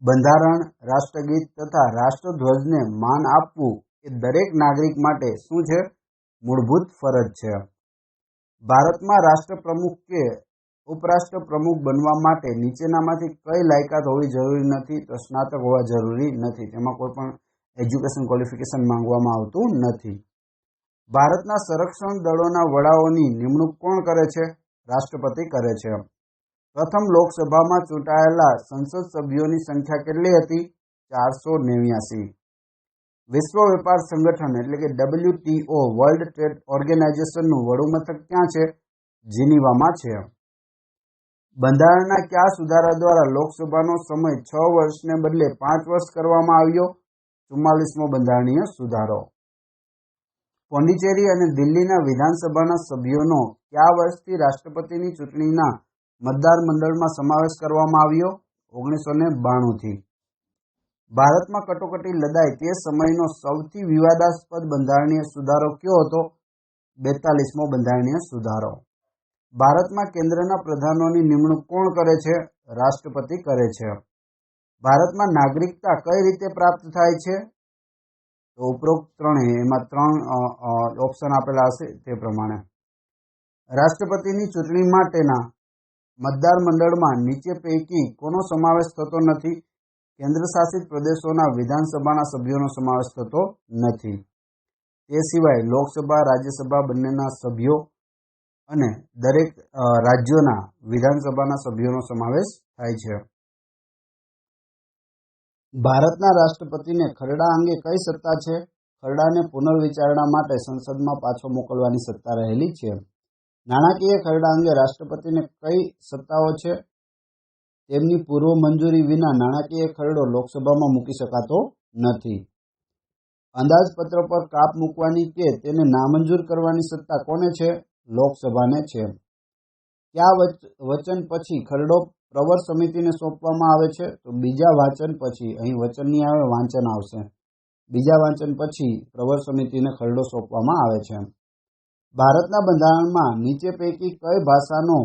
બંધારણ, રાષ્ટ્રગીત તથા રાષ્ટ્રધ્વજને માન આપવું એ દરેક નાગરિક માટે શું છે? મૂળભૂત ફરજ છે. ભારતમાં રાષ્ટ્રપ્રમુખ કે ઉપરાષ્ટ્રપ્રમુખ બનવા માટે નીચેનામાંથી કઈ લાયકાત હોવી જરૂરી નથી? તો સ્નાતક હોવા જરૂરી નથી. તેમાં કોઈ પણ એજ્યુકેશન ક્વોલિફિકેશન માંગવામાં આવતું નથી. ભારતના સંરક્ષણ દળોના વડાઓની નિમણૂક કોણ કરે છે? રાષ્ટ્રપતિ કરે છે. પ્રથમ લોકસભામાં ચૂંટાયેલા સંસદ સભ્યોની સંખ્યા કેટલી હતી? 489. વિશ્વ વેપાર સંગઠન એટલે કે WTO વર્લ્ડ ટ્રેડ ઓર્ગેનાઇઝેશનનું વડું મથક ક્યાં છે? જીનીવામાં છે. બંધારણના કયા સુધારા દ્વારા લોકસભાનો સમય 6 વર્ષને બદલે 5 વર્ષ કરવામાં આવ્યો? 44મો બંધારણીય સુધારો. પોંડિચેરી અને દિલ્હીના વિધાનસભાના સભ્યોનો કયા વર્ષથી રાષ્ટ્રપતિની ચૂંટણીના મતદાર મંડળમાં સમાવેશ કરવામાં આવ્યો? 1992થી. ભારતમાં કટોકટી લદાય તે સમયનો સૌથી વિવાદાસ્પદ બંધારણીય સુધારો કયો હતો? 42મો બંધારણીય સુધારો. ભારતમાં કેન્દ્રના પ્રધાનોની નિમણૂક કોણ કરે છે? રાષ્ટ્રપતિ કરે છે. ભારતમાં નાગરિકતા કઈ રીતે પ્રાપ્ત થાય છે? તો ઉપરોક્ત એમાં ત્રણ ઓપ્શન આપેલા હશે તે પ્રમાણે. રાષ્ટ્રપતિની ચૂંટણી માટેના મતદાર મંડળમાં નીચે પૈકી કોનો સમાવેશ થતો નથી? કેન્દ્ર શાસિત પ્રદેશોના વિધાનસભાના સભ્યોનો સમાવેશ થતો નથી. તે સિવાય લોકસભા, રાજ્યસભા બંનેના સભ્યો અને દરેક રાજ્યોના વિધાનસભાના સભ્યોનો સમાવેશ થાય છે. ભારતના રાષ્ટ્રપતિને ખરડા અંગે કઈ સત્તા છે? ખરડાને પુનર્વિચારણા માટે સંસદમાં પાછો મોકલવાની સત્તા રહેલી છે. નાણાકીય ખરડા અંગે રાષ્ટ્રપતિને કઈ સત્તાઓ છે? તેમની પૂર્વ મંજૂરી વિના નાણાકીય ખરડો લોકસભામાં મૂકી શકાતો નથી. અંદાજપત્ર પર કાપ મૂકવાની કે તેને નામંજૂર કરવાની સત્તા કોને છે? લોકસભાને છે. કયા વચન પછી ખરડો પ્રવર સમિતિને સોંપવામાં આવે છે? તો બીજા વાંચન પછી. અહીં વચન નહીં આવે, વાંચન આવશે. બીજા વાંચન પછી પ્રવર સમિતિને ખરડો સોંપવામાં આવે છે. ભારતના બંધારણમાં નીચે પૈકી કઈ ભાષાનો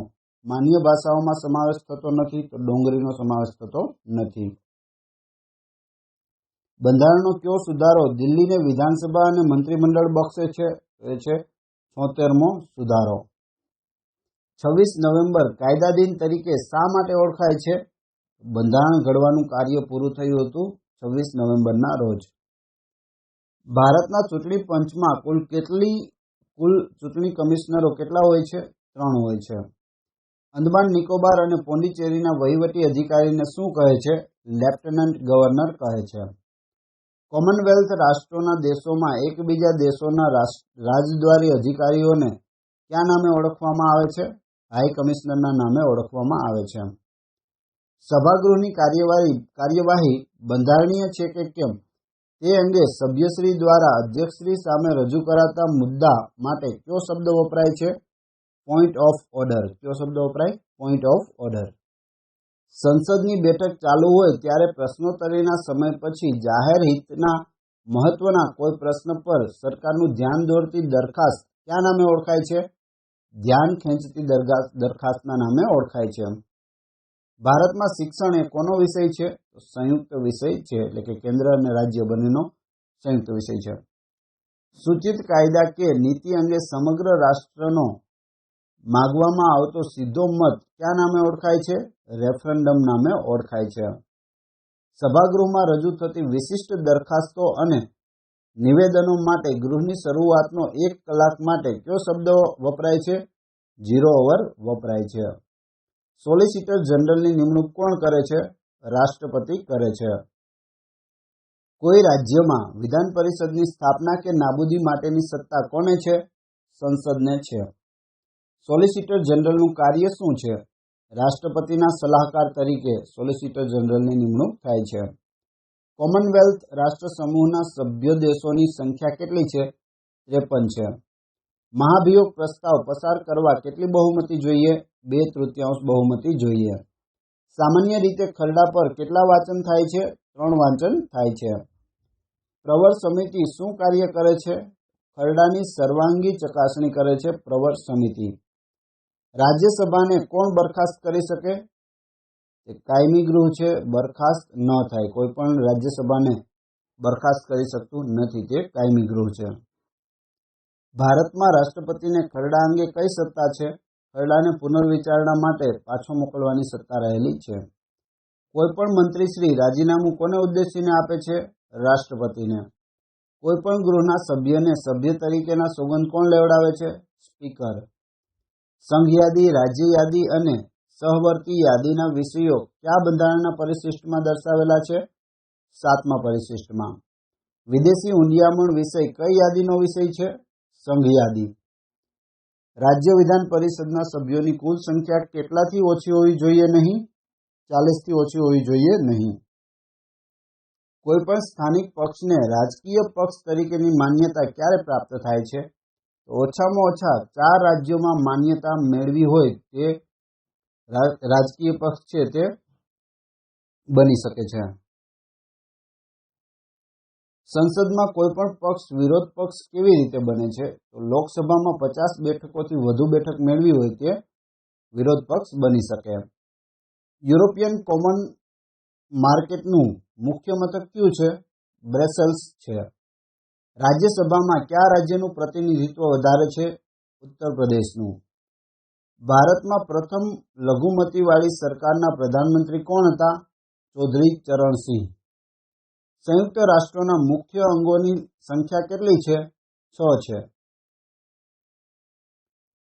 માન્ય ભાષાઓમાં સમાવેશ થતો નથી? તો ડોંગરીનો સમાવેશ થતો નથી. બંધારણનો કયો સુધારો દિલ્હીને વિધાનસભા અને મંત્રીમંડળ બક્ષે છે? એ છે 76મો સુધારો. 26 નવેમ્બર કાયદા દિન તરીકે શા માટે ઓળખાય છે? બંધારણ ઘડવાનું કાર્ય પૂરું થયું હતું 26 નવેમ્બરના રોજ. ભારતના ચૂંટણી પંચમાં કુલ ચૂંટણી કમિશનરો કેટલા હોય છે? 3 હોય છે. અંદમાન નિકોબાર અને પોંડિચેરીના વહીવટી અધિકારીને શું કહે છે? લેફ્ટનન્ટ ગવર્નર કહે છે. કોમનવેલ્થ રાષ્ટ્રોના દેશોમાં એકબીજા દેશોના રાજદ્વારી અધિકારીઓને કયા નામે ઓળખવામાં આવે છે? હાઈ કમિશનરના નામે ઓળખવામાં આવે છે. સભાગૃહની કાર્યવાહી બંધારણીય છે કે કેમ તે અંગે સભ્યશ્રી દ્વારા અધ્યક્ષશ્રી સામે રજૂ કરાતા મુદ્દા માટે કયો શબ્દ વપરાય છે? Point of order. કયો શબ્દ વપરાય? Point of order. સંસદની બેઠક ચાલુ હોય ત્યારે પ્રશ્નોત્તરીના સમય પછી જાહેર હિતના મહત્વના કોઈ પ્રશ્ન પર સરકારનું ધ્યાન દોરતી દરખાસ્ત કયા નામે ઓળખાય છે? ધ્યાન ખેંચતી દરખાસ્તના નામે ઓળખાય છે. ભારતમાં શિક્ષણ એ કોનો વિષય છે? સંયુક્ત વિષય છે. એટલે કે કેન્દ્ર અને રાજ્ય બંનેનો સંયુક્ત વિષય છે. સૂચિત કાયદા કે નીતિ અંગે સમગ્ર રાષ્ટ્રનો માગવામાં આવતો સીધો મત કયા નામે ઓળખાય છે? રેફરન્ડમ નામે ઓળખાય છે. સભાગૃહમાં રજૂ થતી વિશિષ્ટ દરખાસ્તો અને નિવેદનો માટે ગૃહની શરૂઆતનો 1 કલાક માટે કયો શબ્દ વપરાય છે? 0 ઓવર વપરાય છે. સોલિસિટર જનરલની નિમણૂક કોણ કરે છે? રાષ્ટ્રપતિ કરે છે. કોઈ રાજ્યમાં વિધાન પરિષદની સ્થાપના કે નાબૂદી માટેની સત્તા કોને છે? સંસદને છે. સોલિસિટર જનરલનું કાર્ય શું છે? રાષ્ટ્રપતિના સલાહકાર તરીકે સોલિસિટર જનરલની નિમણૂક થાય છે. કોમનવેલ્થ રાષ્ટ્ર સમૂહના સભ્ય દેશોની સંખ્યા કેટલી છે? 53 છે. મહાભિયોગ પ્રસ્તાવ પસાર કરવા કેટલી બહુમતી જોઈએ? 2/3 બહુમતી જોઈએ. સામાન્ય રીતે ખરડા પર કેટલા વાંચન થાય છે? 3 વાંચન થાય છે. પ્રવર સમિતિ શું કાર્ય કરે છે? ખરડાની સર્વાંગી ચકાસણી કરે છે પ્રવર સમિતિ. રાજ્યસભાને કોણ બરખાસ્ત કરી શકે? તે કાયમી ગૃહ છે, બરખાસ્ત ન થાય. કોઈ પણ રાજ્યસભાને બરખાસ્ત કરી શકતું નથી, તે કાયમી ગૃહ છે. ભારતમાં રાષ્ટ્રપતિને ખરડા અંગે કઈ સત્તા છે? ખરડાને પુનર્વિચારણા માટે પાછો મોકલવાની સત્તા રહેલી છે. કોઈ પણ મંત્રીશ્રી રાજીનામું કોને ઉદ્દેશીને આપે છે? રાષ્ટ્રપતિને. કોઈ પણ ગૃહના સભ્યને સભ્ય તરીકેના સોગંદ કોણ લેવડાવે છે? સ્પીકર. સંઘ યાદી, રાજ્ય યાદી અને સહવર્તી યાદીના વિષયો કયા બંધારણના પરિશિષ્ટમાં દર્શાવેલા છે? 7મા પરિશિષ્ટમાં. વિદેશી હુંડિયામણ વિષય કઈ યાદીનો વિષય છે? સંઘ યાદી. રાજ્ય વિધાન પરિષદના સભ્યોની કુલ સંખ્યા કેટલાથી ઓછી હોવી જોઈએ નહીં? 40થી ઓછી હોવી જોઈએ નહીં. કોઈ પણ સ્થાનિક પક્ષને રાજકીય પક્ષ તરીકેની માન્યતા ક્યારે પ્રાપ્ત થાય છે? તો ઓછામાં ઓછા 4 રાજ્યોમાં માન્યતા મેળવી હોય તે રાજકીય પક્ષ છે તે બની શકે છે. સંસદમાં કોઈ પણ પક્ષ વિરોધ પક્ષ કેવી રીતે બને છે? તો લોકસભામાં 50 બેઠકોથી વધુ બેઠક મેળવી હોય તે વિરોધ પક્ષ બની શકે. યુરોપિયન કોમન માર્કેટનું મુખ્ય મથક કયું છે? બ્રસેલ્સ છે. રાજ્યસભામાં કયા રાજ્યનું પ્રતિનિધિત્વ વધારે છે? ઉત્તર પ્રદેશનું. ભારતમાં પ્રથમ લઘુમતીવાળી સરકારના પ્રધાનમંત્રી કોણ હતા? ચૌધરી ચરણસિંહ. સંયુક્ત રાષ્ટ્રોના મુખ્ય અંગોની સંખ્યા કેટલી છે? 6 છે.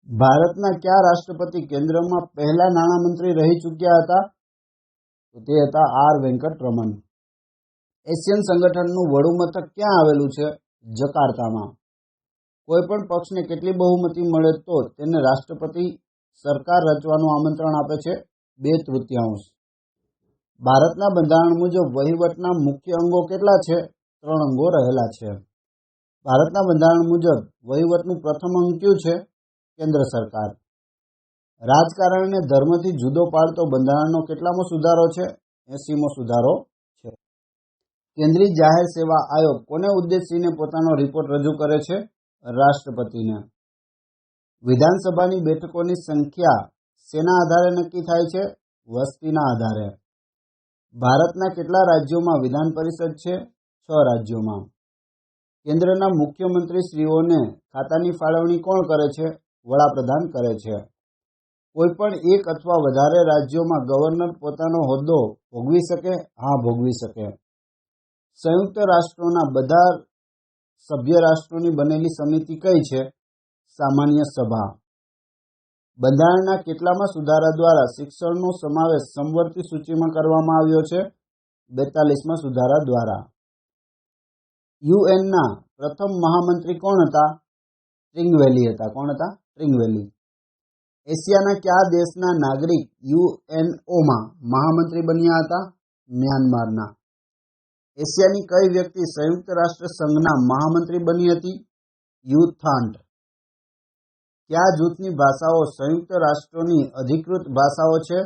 ભારતના કયા રાષ્ટ્રપતિ કેન્દ્રમાં પહેલા નાણામંત્રી રહી ચૂક્યા હતા? તો તે હતા આર વેંકટરમણ. એશિયન સંગઠનનું વડું મથક ક્યાં આવેલું છે? જકાર્તામાં. કોઈ પણ પક્ષને કેટલી બહુમતી મળે તો તેને રાષ્ટ્રપતિ સરકાર રચવાનું આમંત્રણ આપે છે? 2/3. ભારતના બંધારણ મુજબ વહીવટના મુખ્ય અંગો કેટલા છે? 3 અંગો રહેલા છે. ભારતના બંધારણ મુજબ વહીવટનું પ્રથમ અંગ કયું છે? કેન્દ્ર સરકાર. રાજકારણને ધર્મથી જુદો પાડતો બંધારણનો કેટલામો સુધારો છે? 80મો સુધારો છે. કેન્દ્રીય જાહેર સેવા આયોગ કોને ઉદ્દેશીને પોતાનો રિપોર્ટ રજૂ કરે છે? રાષ્ટ્રપતિને. વિધાનસભાની બેઠકોની સંખ્યા શેના આધારે નક્કી થાય છે? વસ્તીના આધારે. ભારતના કેટલા રાજ્યોમાં વિધાન પરિષદ છે? 6 રાજ્યોમાં. કેન્દ્રના મુખ્યમંત્રીશ્રીઓને ખાતાની ફાળવણી કોણ કરે છે? વડાપ્રધાન કરે છે. કોઈ પણ એક અથવા વધારે રાજ્યોમાં ગવર્નર પોતાનો હોદ્દો ભોગવી શકે? હા, ભોગવી શકે. સંયુક્ત રાષ્ટ્રોના બધા સભ્ય રાષ્ટ્રોની બનેલી સમિતિ કઈ છે? સામાન્ય સભા. બંધારણના કેટલામાં સુધારા દ્વારા શિક્ષણનો સમાવેશ સમવર્તી સૂચિમાં કરવામાં આવ્યો છે? 42મા સુધારા દ્વારા. યુએનના પ્રથમ મહામંત્રી કોણ હતા? ટ્રિંગવેલી હતા. કોણ હતા? ટ્રિંગવેલી. એશિયાના કયા દેશના નાગરિક યુએનઓમાં મહામંત્રી બન્યા હતા? મ્યાનમારના. એશિયાની કઈ વ્યક્તિ સંયુક્ત રાષ્ટ્ર સંઘના મહામંત્રી બની હતી? યુ થાન્ટ. કયા જૂથની ભાષાઓ સંયુક્ત રાષ્ટ્રોની અધિકૃત ભાષાઓ છે?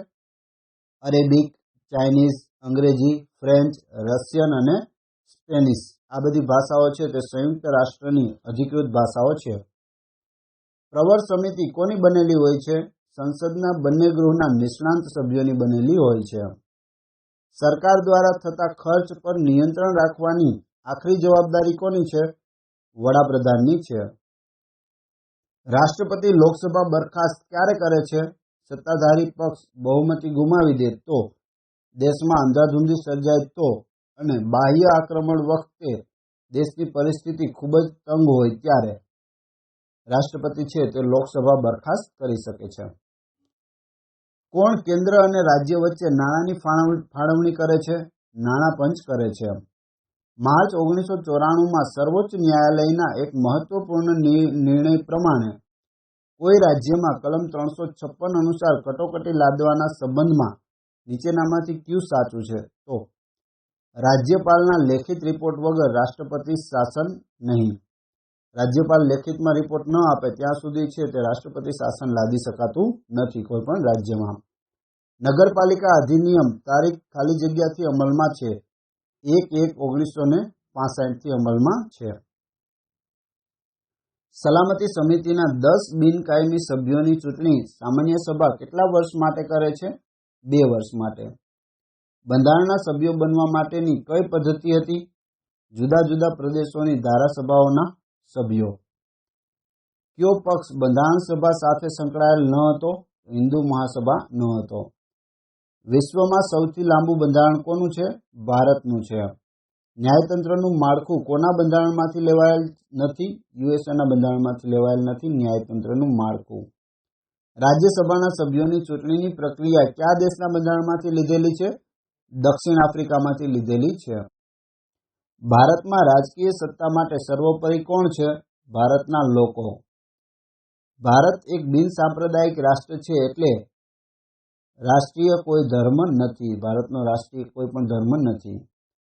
અરેબિક, ચાઇનીઝ, અંગ્રેજી, ફ્રેન્ચ, રશિયન અને સ્પેનિશ. આ બધી ભાષાઓ છે તે સંયુક્ત રાષ્ટ્રની અધિકૃત ભાષાઓ છે. પ્રવર સમિતિ કોની બનેલી હોય છે? સંસદના બંને ગૃહના નિષ્ણાંત સભ્યોની બનેલી હોય છે. સરકાર દ્વારા થતા ખર્ચ પર નિયંત્રણ રાખવાની આખરી જવાબદારી કોની છે? વડાપ્રધાનની છે. રાષ્ટ્રપતિ લોકસભા બરખાસ્ત ક્યારે કરે છે? સત્તાધારી પક્ષ બહુમતી ગુમાવી દે તો દેશમાં અંધાધૂંધી સર્જાય તો અને બાહ્ય આક્રમણ વખતે દેશની પરિસ્થિતિ ખૂબ જ તંગ હોય ત્યારે રાષ્ટ્રપતિ છે તે લોકસભા બરખાસ્ત કરી શકે છે. કોણ કેન્દ્ર અને રાજ્ય વચ્ચે નાણાંની ફાળવણી કરે છે? નાણાં પંચ કરે છે. માર્ચ 1994માં સર્વોચ્ચ ન્યાયાલયના એક મહત્વપૂર્ણ નિર્ણય પ્રમાણે કોઈ રાજ્યમાં કલમ 356 અનુસાર કટોકટી લાદવાના સંબંધમાં નીચેનામાંથી કયું સાચું છે? તો રાજ્યપાલના લેખિત રિપોર્ટ વગર રાષ્ટ્રપતિ શાસન નહીં. રાજ્યપાલ લેખિતમાં રિપોર્ટ ન આપે ત્યાં સુધી છે તે રાષ્ટ્રપતિ શાસન લાદી શકાતું નથી કોઈ પણ રાજ્યમાં. નગરપાલિકા અધિનિયમ તારીખ ખાલી જગ્યાથી અમલમાં છે 1/1/1965થી અમલમાં છે. સલામતી સમિતિના 10 બિનકાયમી સભ્યોની ચૂંટણી સામાન્ય સભા કેટલા વર્ષ માટે કરે છે? 2 વર્ષ માટે. બંધારણના સભ્યો બનવા માટેની કઈ પદ્ધતિ હતી? જુદા જુદા પ્રદેશોની ધારાસભાઓના સભ્યો. કયો પક્ષ બંધારણ સભા સાથે સંકળાયેલ ન હતો? હિન્દુ મહાસભા ન હતો. વિશ્વમાં સૌથી લાંબુ બંધારણ કોનું છે? ભારતનું છે. ન્યાયતંત્રનું માળખું કોના બંધારણમાંથી લેવાયેલ નથી? યુએસએના બંધારણમાંથી લેવાયેલ નથી ન્યાયતંત્રનું માળખું. રાજ્યસભાના સભ્યોની ચૂંટણીની પ્રક્રિયા કયા દેશના બંધારણમાંથી લીધેલી છે? દક્ષિણ આફ્રિકામાંથી લીધેલી છે. ભારતમાં રાજકીય સત્તા માટે સર્વોપરી કોણ છે? ભારતના લોકો. ભારત એક બિનસાંપ્રદાયિક રાષ્ટ્ર છે એટલે રાષ્ટ્રીય કોઈ ધર્મ નથી. ભારતનો રાષ્ટ્રીય કોઈ પણ ધર્મ નથી.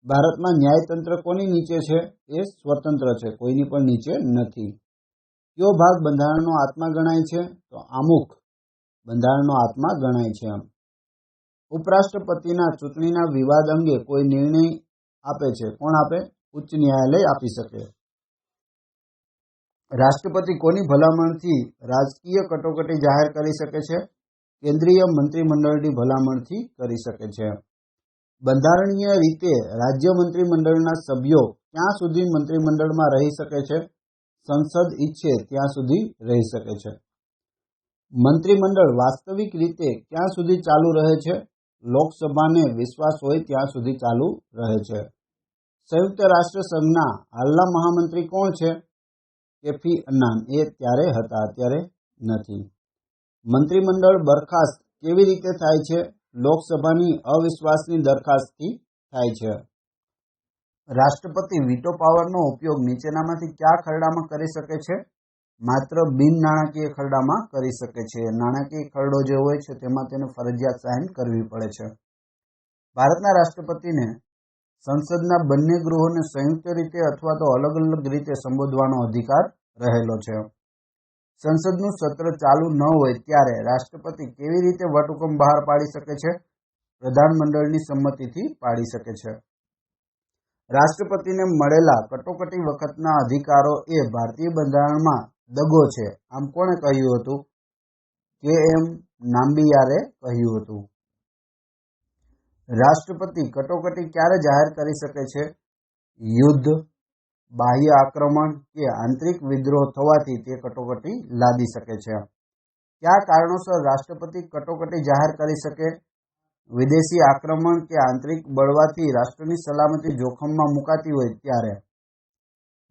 ભારતમાં ન્યાયતંત્ર કોની નીચે છે? એ સ્વતંત્ર છે, કોઈની પણ નીચે નથી. કયો ભાગ બંધારણનો આત્મા ગણાય છે? તો આમુખ બંધારણનો આત્મા ગણાય છે. ઉપરાષ્ટ્રપતિના ચૂંટણીના વિવાદ અંગે કોઈ નિર્ણય આપે છે. કોણ આપે? ઉચ્ચ ન્યાયાલય આપી શકે. રાષ્ટ્રપતિ કોની ભલામણથી રાજકીય કટોકટી જાહેર કરી શકે છે? કેન્દ્રીય મંત્રીમંડળની ભલામણથી કરી શકે છે. બંધારણીય રીતે રાજ્ય મંત્રીમંડળના સભ્યો ક્યાં સુધી મંત્રીમંડળમાં રહી શકે છે? સંસદ ઈચ્છે ત્યાં સુધી રહી શકે છે. મંત્રીમંડળ વાસ્તવિક રીતે ક્યાં સુધી ચાલુ રહે છે? લોકસભાને વિશ્વાસ હોય ત્યાં સુધી ચાલુ રહે છે. સંયુક્ત રાષ્ટ્ર સંઘના હાલના મહામંત્રી કોણ છે? Coffee Annan. એ ત્યારે હતા, અત્યારે નથી. મંત્રીમંડળ બરખાસ્ત કેવી રીતે થાય છે? લોકસભાની અવિશ્વાસની દરખાસ્તથી થાય છે. રાષ્ટ્રપતિ વીટો પાવરનો ઉપયોગ નીચેનામાંથી કયા ખરડામાં કરી શકે છે? માત્ર બિન નાણાકીય ખરડામાં કરી શકે છે. નાણાકીય ખરડો જે હોય છે તેમાં તેને ફરજિયાત સાઇન કરવી પડે છે. ભારતના રાષ્ટ્રપતિને સંસદના બંને ગૃહોને સંયુક્ત રીતે અથવા તો અલગ અલગ રીતે સંબોધવાનો અધિકાર રહેલો છે. સંસદનું સત્ર ચાલુ ન હોય ત્યારે રાષ્ટ્રપતિ કેવી રીતે વટહુકમ બહાર પાડી શકે છે? પ્રધાનમંડળની સંમતિથી પાડી શકે છે. રાષ્ટ્રપતિને મળેલા કટોકટી વખતના અધિકારો એ ભારતીય બંધારણમાં દગો છે આમ કોણે કહ્યું હતું? કે.એમ. નામ્બિયારે કહ્યું હતું. રાષ્ટ્રપતિ કટોકટી ક્યારે જાહેર કરી શકે છે? યુદ્ધ, બાહ્ય આક્રમણ કે આંતરિક વિદ્રોહ થવાથી તે કટોકટી લાદી શકે છે. કયા કારણોસર રાષ્ટ્રપતિ કટોકટી જાહેર કરી શકે? વિદેશી આક્રમણ કે આંતરિક બળવાથી રાષ્ટ્રની સલામતી જોખમમાં મુકાતી હોય ત્યારે.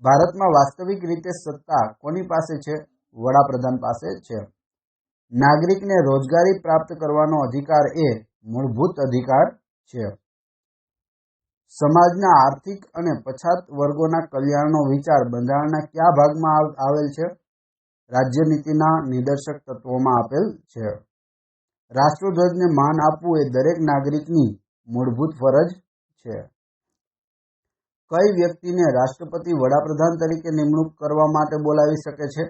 ભારતમાં વાસ્તવિક રીતે સત્તા કોની પાસે છે? વડાપ્રધાન પાસે છે. નાગરિકને રોજગારી પ્રાપ્ત કરવાનો અધિકાર એ મૂળભૂત અધિકાર છે. સમાજના આર્થિક અને પછાત વર્ગોના કલ્યાણનો વિચાર બંધારણના કયા ભાગમાં આવેલ છે? રાજ્યનીતિના નિદર્શક તત્વોમાં આપેલ છે. રાષ્ટ્રધ્વજને માન આપવું એ દરેક નાગરિકની મૂળભૂત ફરજ છે. કઈ વ્યક્તિને રાષ્ટ્રપતિ વડાપ્રધાન તરીકે નિમણૂક કરવા માટે બોલાવી શકે છે?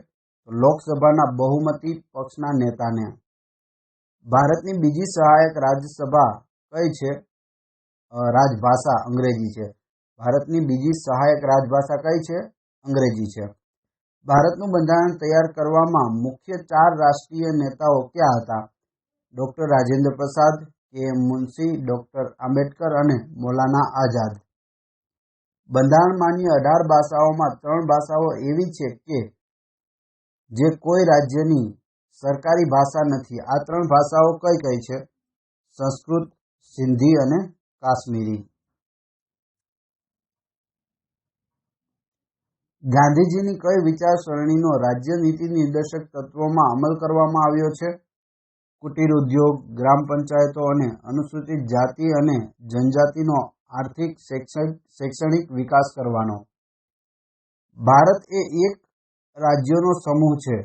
લોકસભાના બહુમતી પક્ષના નેતાને. ભારતની બીજી સહાયક રાજ્યસભા કઈ છે? રાજભાષા અંગ્રેજી છે. ભારતની બીજી સહાયક રાજભાષા કઈ છે? અંગ્રેજી છે. ભારતનું બંધારણ તૈયાર કરવામાં મુખ્ય 4 રાષ્ટ્રીય નેતાઓ ક્યાં હતા? ડોક્ટર રાજેન્દ્ર પ્રસાદ, કે.એમ. મુનશી, ડોક્ટર આંબેડકર અને મૌલાના આઝાદ. બંધારણમાંની 18 ભાષાઓમાં 3 ભાષાઓ એવી છે કે જે કોઈ રાજ્યની સરકારી ભાષા નથી. આ 3 ભાષાઓ કઈ કઈ છે? સંસ્કૃત, સિંધી અને કાશ્મીરી. ગાંધીજીની કઈ વિચારસરણીનો રાજ્ય નીતિ નિર્દેશક તત્વોમાં અમલ કરવામાં આવ્યો છે? કુટીર ઉદ્યોગ, ગ્રામ પંચાયતો અને અનુસૂચિત જાતિ અને જનજાતિનો આર્થિક શૈક્ષણિક વિકાસ કરવાનો. ભારત એ એક રાજ્યોનો સમૂહ છે.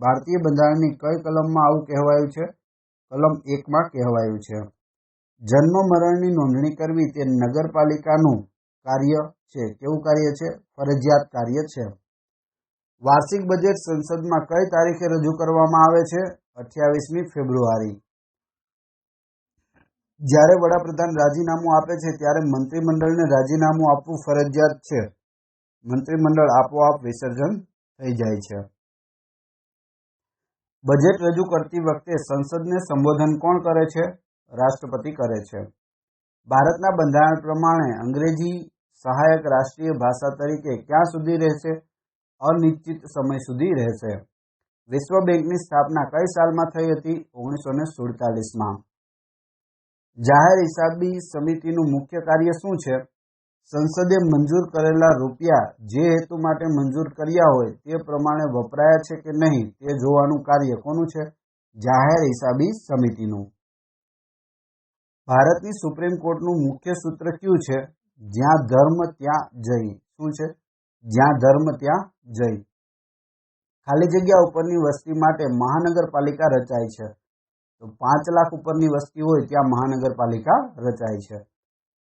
ભારતીય બંધારણની કઈ કલમમાં આવું કહેવાયું છે? કલમ 1 કહેવાયું છે. જન્મ મરણની નોંધણી કરવી તે નગરપાલિકાનું કાર્ય છે. કેવું કાર્ય છે? ફરજિયાત કાર્ય છે. વાર્ષિક બજેટ સંસદમાં કઈ તારીખે રજૂ કરવામાં આવે છે? 28મી ફેબ્રુઆરી. જ્યારે વડાપ્રધાન રાજીનામું આપે છે ત્યારે મંત્રીમંડળને રાજીનામું આપવું ફરજિયાત છે. મંત્રીમંડળ આપોઆપ વિસર્જન થઈ જાય છે. બજેટ રજૂ કરતી વખતે સંસદને સંબોધન કોણ કરે છે? રાષ્ટ્રપતિ કરે છે. ભારતના બંધારણ પ્રમાણે અંગ્રેજી સહાયક રાષ્ટ્રીય ભાષા તરીકે ક્યાં સુધી રહેશે? અનિશ્ચિત સમય સુધી રહેશે. વિશ્વ બેંકની સ્થાપના કઈ સાલમાં થઈ હતી? 1947માં. જાહેર હિસાબી સમિતિનું મુખ્ય કાર્ય શું છે? સંસદે મંજૂર કરેલા રૂપિયા જે હેતુ માટે મંજૂર કર્યા હોય તે પ્રમાણે વપરાયા છે કે નહીં તે જોવાનું કાર્ય કોનું છે? જાહેર હિસાબી સમિતિનું. ભારતની સુપ્રીમ કોર્ટનું મુખ્ય સૂત્ર કયું છે? જ્યાં ધર્મ ત્યાં જય. શું છે? જ્યાં ધર્મ ત્યાં જય. ખાલી જગ્યા ઉપરની વસ્તી માટે મહાનગરપાલિકા રચાય છે. તો 5 લાખ ઉપરની વસ્તી હોય ત્યાં મહાનગરપાલિકા રચાય છે.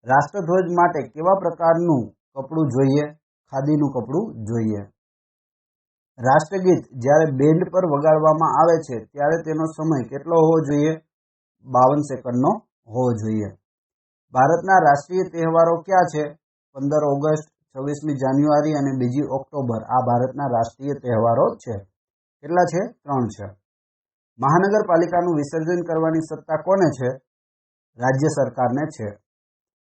રાષ્ટ્રધ્વજ માટે કેવા પ્રકારનું કપડું જોઈએ? ખાદીનું કપડું જોઈએ. રાષ્ટ્રગીત જ્યારે બેન્ડ પર વગાડવામાં આવે છે ત્યારે તેનો સમય કેટલો હોવો જોઈએ? 52 સેકન્ડનો હોવો જોઈએ. ભારતના રાષ્ટ્રીય તહેવારો ક્યાં છે? 15 ઓગસ્ટ, 26મી જાન્યુઆરી અને 2 ઓક્ટોબર. આ ભારતના રાષ્ટ્રીય તહેવારો છે. કેટલા છે? 3 છે. મહાનગરપાલિકાનું વિસર્જન કરવાની સત્તા કોને છે? રાજ્ય સરકારને છે.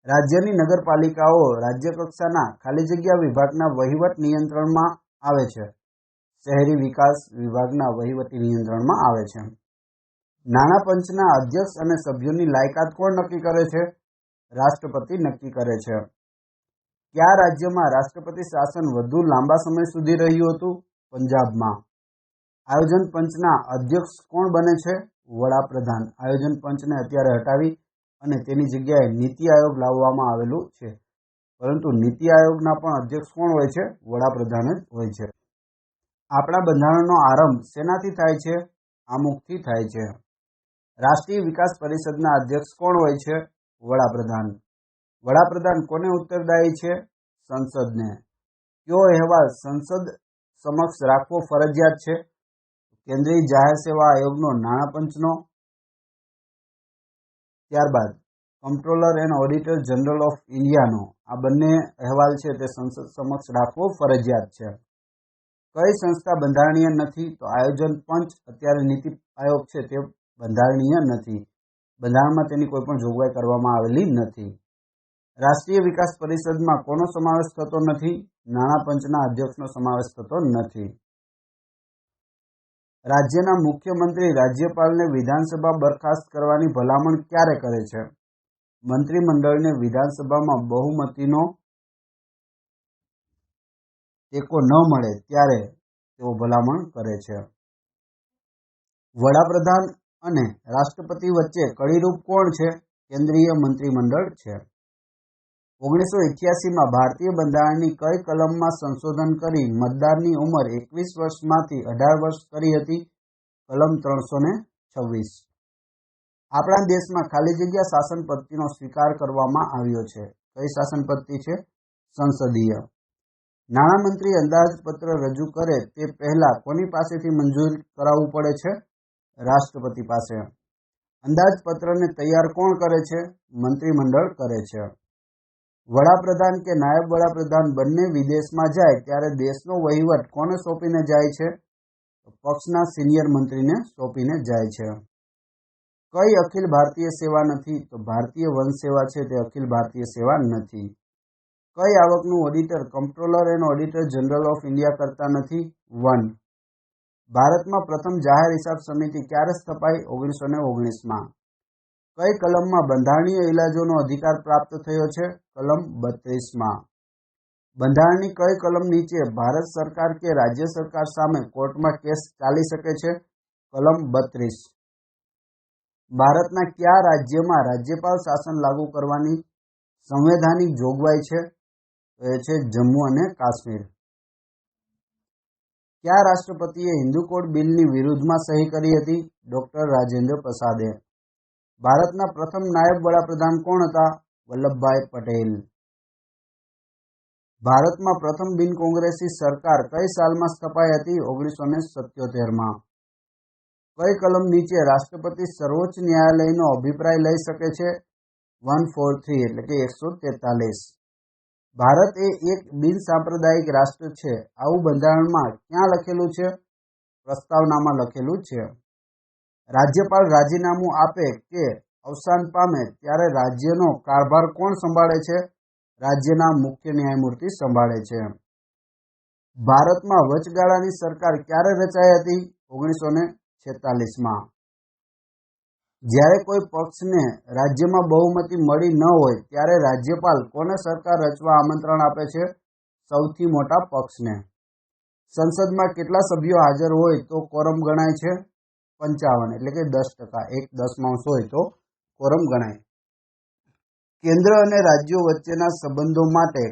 રાજ્યની નગરપાલિકાઓ રાજ્ય કક્ષાના ખાલી જગ્યા વિભાગના વહીવટ નિયંત્રણમાં આવે છે. શહેરી વિકાસ વિભાગના વહીવટી નિયંત્રણમાં આવે છે. નાણાં પંચના અધ્યક્ષ અને સભ્યોની લાયકાત કોણ નક્કી કરે છે? રાષ્ટ્રપતિ નક્કી કરે છે. કયા રાજ્યમાં રાષ્ટ્રપતિ શાસન વધુ લાંબા સમય સુધી રહ્યું હતું? પંજાબમાં. આયોજન પંચના અધ્યક્ષ કોણ બને છે? વડાપ્રધાન. આયોજન પંચને અત્યારે હટાવી અને તેની જગ્યાએ નીતિ આયોગ લાવવામાં આવેલું છે. પરંતુ નીતિ આયોગના પણ અધ્યક્ષ કોણ હોય છે? વડાપ્રધાન જ હોય છે. આપણા બંધારણનો આરંભ શેનાથી થાય છે? આમુખથી થાય છે. રાષ્ટ્રીય વિકાસ પરિષદના અધ્યક્ષ કોણ હોય છે? વડાપ્રધાન. વડાપ્રધાન કોને ઉત્તરદાયી છે? સંસદને. કયો અહેવાલ સંસદ સમક્ષ રાખવો ફરજિયાત છે? કેન્દ્રીય જાહેર સેવા આયોગનો, નાણાં પંચનો. ત્યારબાદ કમ્પ્ટ્રોલર એન્ડ ઓડિટર જનરલ ઓફ ઇન્ડિયાનો. આ બંને અહેવાલ છે તે સંસદ સમક્ષ રાખવો ફરજિયાત છે. કઈ સંસ્થા બંધારણીય નથી? તો આયોજન પંચ. અત્યારે નીતિ આયોગ છે તે બંધારણીય નથી. બંધારણમાં તેની કોઈ પણ જોગવાઈ કરવામાં આવેલી નથી. રાષ્ટ્રીય વિકાસ પરિષદમાં કોનો સમાવેશ થતો નથી? નાણાં પંચના અધ્યક્ષનો સમાવેશ થતો નથી. રાજ્યના મુખ્યમંત્રી રાજ્યપાલને વિધાનસભા બરખાસ્ત કરવાની ભલામણ ક્યારે કરે છે? મંત્રીમંડળને વિધાનસભામાં બહુમતીનો ટેકો ન મળે ત્યારે તેઓ ભલામણ કરે છે. વડાપ્રધાન અને રાષ્ટ્રપતિ વચ્ચે કડીરૂપ કોણ છે? કેન્દ્રીય મંત્રીમંડળ છે. 1981માં ભારતીય બંધારણની કઈ કલમમાં સંશોધન કરી મતદારની ઉંમર 21 વર્ષમાંથી 18 વર્ષ કરી હતી? કલમ 326. આપણા દેશમાં ખાલી જગ્યા શાસન પદ્ધતિનો સ્વીકાર કરવામાં આવ્યો છે. કઈ શાસન પદ્ધતિ છે? સંસદીય. નાણામંત્રી અંદાજપત્ર રજૂ કરે તે પહેલા કોની પાસેથી મંજૂરી કરાવવું પડે છે? રાષ્ટ્રપતિ પાસે. અંદાજપત્રને તૈયાર કોણ કરે છે? મંત્રીમંડળ કરે છે. વડાપ્રધાન કે નાયબ વડાપ્રધાન બંને વિદેશમાં જાય ત્યારે દેશનો વહીવટ કોને સોંપીને જાય છે? પક્ષના સિનિયર મંત્રીને સોંપીને જાય છે. કઈ અખિલ ભારતીય સેવા નથી? તો ભારતીય વન સેવા છે તે અખિલ ભારતીય સેવા નથી. કઈ આવકનું auditor comptroller and auditor general of India કરતા નથી? વન. ભારતમાં પ્રથમ જાહેર હિસાબ સમિતિ ક્યારે સ્થપાઈ? 1919માં. કઈ કલમમાં બંધારણીય ઇલાજોનો અધિકાર પ્રાપ્ત થયો છે? કલમ 32માં. બંધારણની કઈ કલમ નીચે ભારત સરકાર કે રાજ્ય સરકાર સામે કોર્ટમાં કેસ ચાલી શકે છે? કલમ 32. ભારતના કયા રાજ્યમાં રાજ્યપાલ શાસન લાગુ કરવાની સંવૈધાનિક જોગવાઈ છે? તો એ છે જમ્મુ અને કાશ્મીર. કયા રાષ્ટ્રપતિએ હિન્દુ કોડ બિલની વિરુદ્ધમાં સહી કરી હતી? ડોક્ટર રાજેન્દ્ર પ્રસાદે. ભારતના પ્રથમ નાયબ વડાપ્રધાન કોણ હતા? વલ્લભભાઈ પટેલ. ભારતમાં પ્રથમ બિન કોંગ્રેસી સરકાર કઈ સાલમાં સ્થપાઈ હતી? 1977માં. કઈ કલમ નીચે રાષ્ટ્રપતિ સર્વોચ્ચ ન્યાયાલયનો અભિપ્રાય લઈ શકે છે? 143 એટલે કે 143. ભારત એ એક બિન સાંપ્રદાયિક રાષ્ટ્ર છે આવું બંધારણમાં ક્યાં લખેલું છે? પ્રસ્તાવનામાં લખેલું છે. રાજ્યપાલ રાજીનામું આપે કે અવસાન પામે ત્યારે રાજ્યનો કારભાર કોણ સંભાળે છે? રાજ્યના મુખ્ય ન્યાયમૂર્તિ સંભાળે છે. ભારતમાં વચગાળાની સરકાર ક્યારે રચાઈ હતી? 1946માં. જ્યારે કોઈ પક્ષને રાજ્યમાં બહુમતી મળી ન હોય ત્યારે રાજ્યપાલ કોને સરકાર રચવા આમંત્રણ આપે છે? સૌથી મોટા પક્ષને. સંસદમાં કેટલા સભ્યો હાજર હોય તો કોરમ ગણાય છે? 55 એટલે કે 10%. 1/10 હોય તો કોરમ ગણાય. કેન્દ્ર અને રાજ્યો વચ્ચેના સંબંધો માટે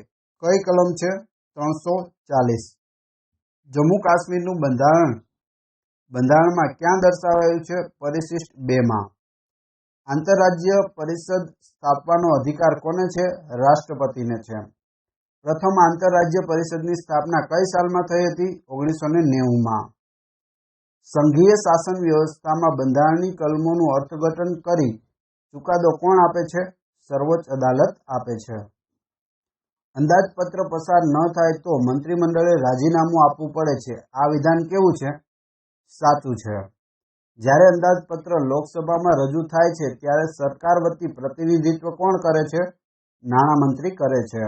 કઈ કલમ છે? 340. જમ્મુ કાશ્મીરનું બંધારણમાં ક્યાં દર્શાવાયું છે? પરિશિષ્ટ 2માં. આંતરરાજ્ય પરિષદ સ્થાપવાનો અધિકાર કોને છે? રાષ્ટ્રપતિને છે. પ્રથમ આંતરરાજ્ય પરિષદની સ્થાપના કઈ સાલમાં થઈ હતી? 1990માં. સંઘીય શાસન વ્યવસ્થામાં બંધારણની કલમોનું અર્થઘટન કરી ચુકાદો કોણ આપે છે? સર્વોચ્ચ અદાલત આપે છે. અંદાજપત્ર પસાર ન થાય તો મંત્રીમંડળે રાજીનામું આપવું પડે છે. આ વિધાન કેવું છે? સાચું છે. જ્યારે અંદાજપત્ર લોકસભામાં રજૂ થાય છે ત્યારે સરકાર વતી પ્રતિનિધિત્વ કોણ કરે છે? નાણામંત્રી કરે છે.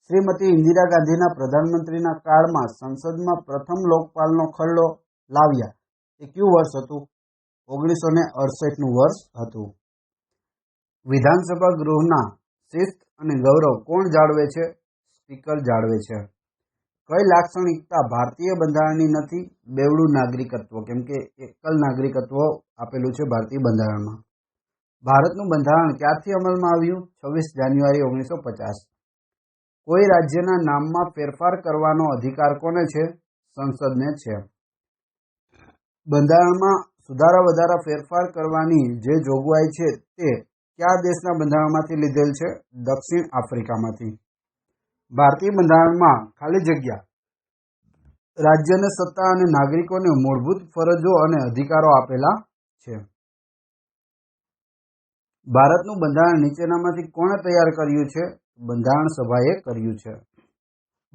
શ્રીમતી ઇન્દિરા ગાંધીના પ્રધાનમંત્રીના કાળમાં સંસદમાં પ્રથમ લોકપાલનો ખરડો લાવ્યા તે કયું વર્ષ હતું? 1968નું વર્ષ હતું. વિધાનસભા ગૃહના શિસ્ત અને ગૌરવ કોણ જાળવે છે? સ્પીકર જાળવે છે. કઈ લાક્ષણિકતા ભારતીય બંધારણની નથી? બેવડું નાગરિકત્વ, કેમ કે એકલ નાગરિકત્વ આપેલું છે ભારતીય બંધારણમાં. ભારતનું બંધારણ ક્યારથી અમલમાં આવ્યું? 26 જાન્યુઆરી 1950. કોઈ રાજ્યના નામમાં ફેરફાર કરવાનો અધિકાર કોને છે? સંસદને છે. બંધારણમાં સુધારા વધારા ફેરફાર કરવાની જે જોગવાઈ છે તે કયા દેશના બંધારણમાંથી લીધેલ છે? દક્ષિણ આફ્રિકામાંથી. ભારતીય બંધારણમાં ખાલી જગ્યા રાજ્યને સત્તા અને નાગરિકોને મૂળભૂત ફરજો અને અધિકારો આપેલા છે. ભારતનું બંધારણ નીચેનામાંથી કોણે તૈયાર કર્યું છે? બંધારણ સભાએ કર્યું છે.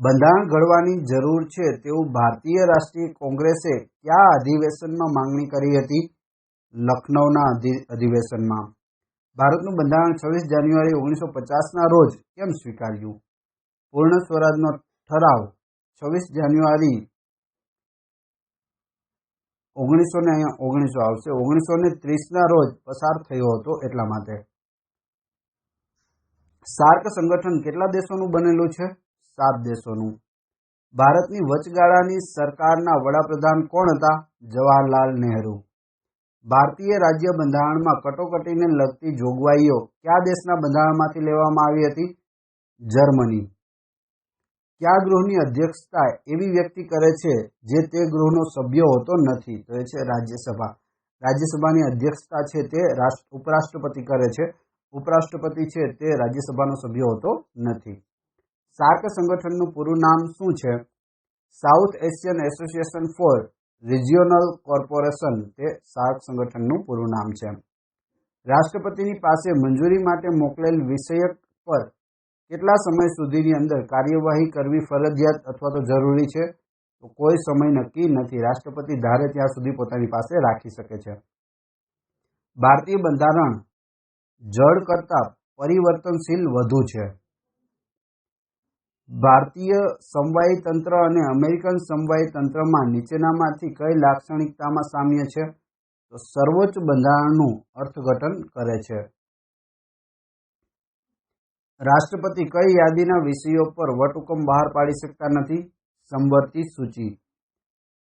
બંધારણ ઘડવાની જરૂર છે તેવું ભારતીય રાષ્ટ્રીય કોંગ્રેસે કયા અધિવેશનમાં માંગણી કરી હતી? લખનૌના અધિવેશનમાં. ભારતનું બંધારણ 26 જાન્યુઆરી 1950ના રોજ કેમ સ્વીકાર્યું? પૂર્ણ સ્વરાજનો ઠરાવ 26 જાન્યુઆરી 1930ના રોજ પસાર થયો હતો એટલા માટે. સાર્ક સંગઠન કેટલા દેશોનું બનેલું છે? 7 દેશોનું. ભારતની વચગાળાની સરકારના વડાપ્રધાન કોણ હતા? જવાહરલાલ નહેરુ. ભારતીય રાજ્ય બંધારણમાં કટોકટીને લગતી જોગવાઈઓ કયા દેશના બંધારણમાંથી લેવામાં આવી હતી? જર્મની. કયા ગૃહની અધ્યક્ષતા એવી વ્યક્તિ કરે છે જે તે ગૃહનો સભ્ય હોતો નથી? તો એ છે રાજ્યસભા. રાજ્યસભાની અધ્યક્ષતા છે તે ઉપરાષ્ટ્રપતિ કરે છે. ઉપરાષ્ટ્રપતિ છે તે રાજ્યસભાનો સભ્ય હોતો નથી. સાર્ક સંગઠનનું પૂરું નામ શું છે? South Asian association four regional corporation. તે સાર્ક સંગઠનનું પૂરું નામ છે. રાષ્ટ્રપતિની પાસે મંજૂરી માટે મોકલેલ વિષયક પર કેટલા સમય સુધીની અંદર કાર્યવાહી કરવી ફરજિયાત અથવા તો જરૂરી છે? તો કોઈ સમય નક્કી નથી. રાષ્ટ્રપતિ ધારે ત્યાં સુધી પોતાની પાસે રાખી શકે છે. ભારતીય બંધારણ જળ કરતાં પરિવર્તનશીલ વધુ છે. ભારતીય સમવાયી તંત્ર અને અમેરિકન સમવાયી તંત્રમાં નીચેનામાંથી કઈ લાક્ષણિકતામાં સામ્ય છે? તો તો સર્વોચ્ચ બંધારણનું અર્થઘટન કરે છે? રાષ્ટ્રપતિ કઈ યાદીના વિષયો પર વટહુકમ બહાર પાડી શકતા નથી? સમવર્તી સૂચિ.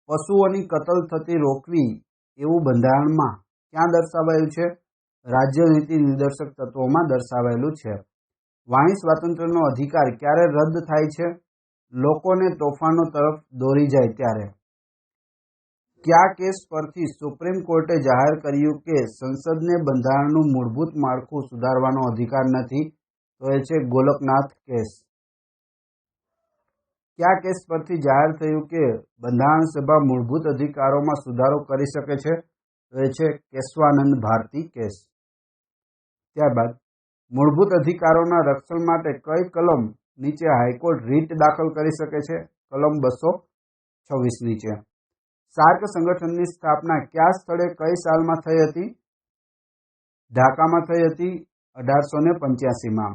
પશુઓની કતલ થતી રોકવી એવું બંધારણમાં ક્યાં દર્શાવાયું છે? રાજ્યનીતિ નિર્દેશક તત્વોમાં દર્શાવાયેલું છે. વાણી સ્વાતંત્ર્યનો અધિકાર ક્યારે રદ થાય છે? લોકોને તોફાનો તરફ દોરી જાય ત્યારે. કયા કેસ પરથી સુપ્રીમ કોર્ટે જાહેર કર્યું કે સંસદને બંધારણનું મૂળભૂત માળખું સુધારવાનો અધિકાર નથી? તો એ છે ગોલકનાથ કેસ. કયા કેસ પરથી જાહેર થયું કે બંધારણ સભા મૂળભૂત અધિકારોમાં સુધારો કરી શકે છે? તો એ છે કેશવાનંદ ભારતી કેસ. ત્યારબાદ મૂળભૂત અધિકારોના રક્ષણ માટે કઈ કલમ નીચે હાઈકોર્ટ રીટ દાખલ કરી શકે છે? કલમ 226 નીચે. સાર્ક સંગઠનની સ્થાપના કયા સ્થળે કઈ સાલમાં થઈ હતી? ઢાકામાં થઈ હતી 1885માં.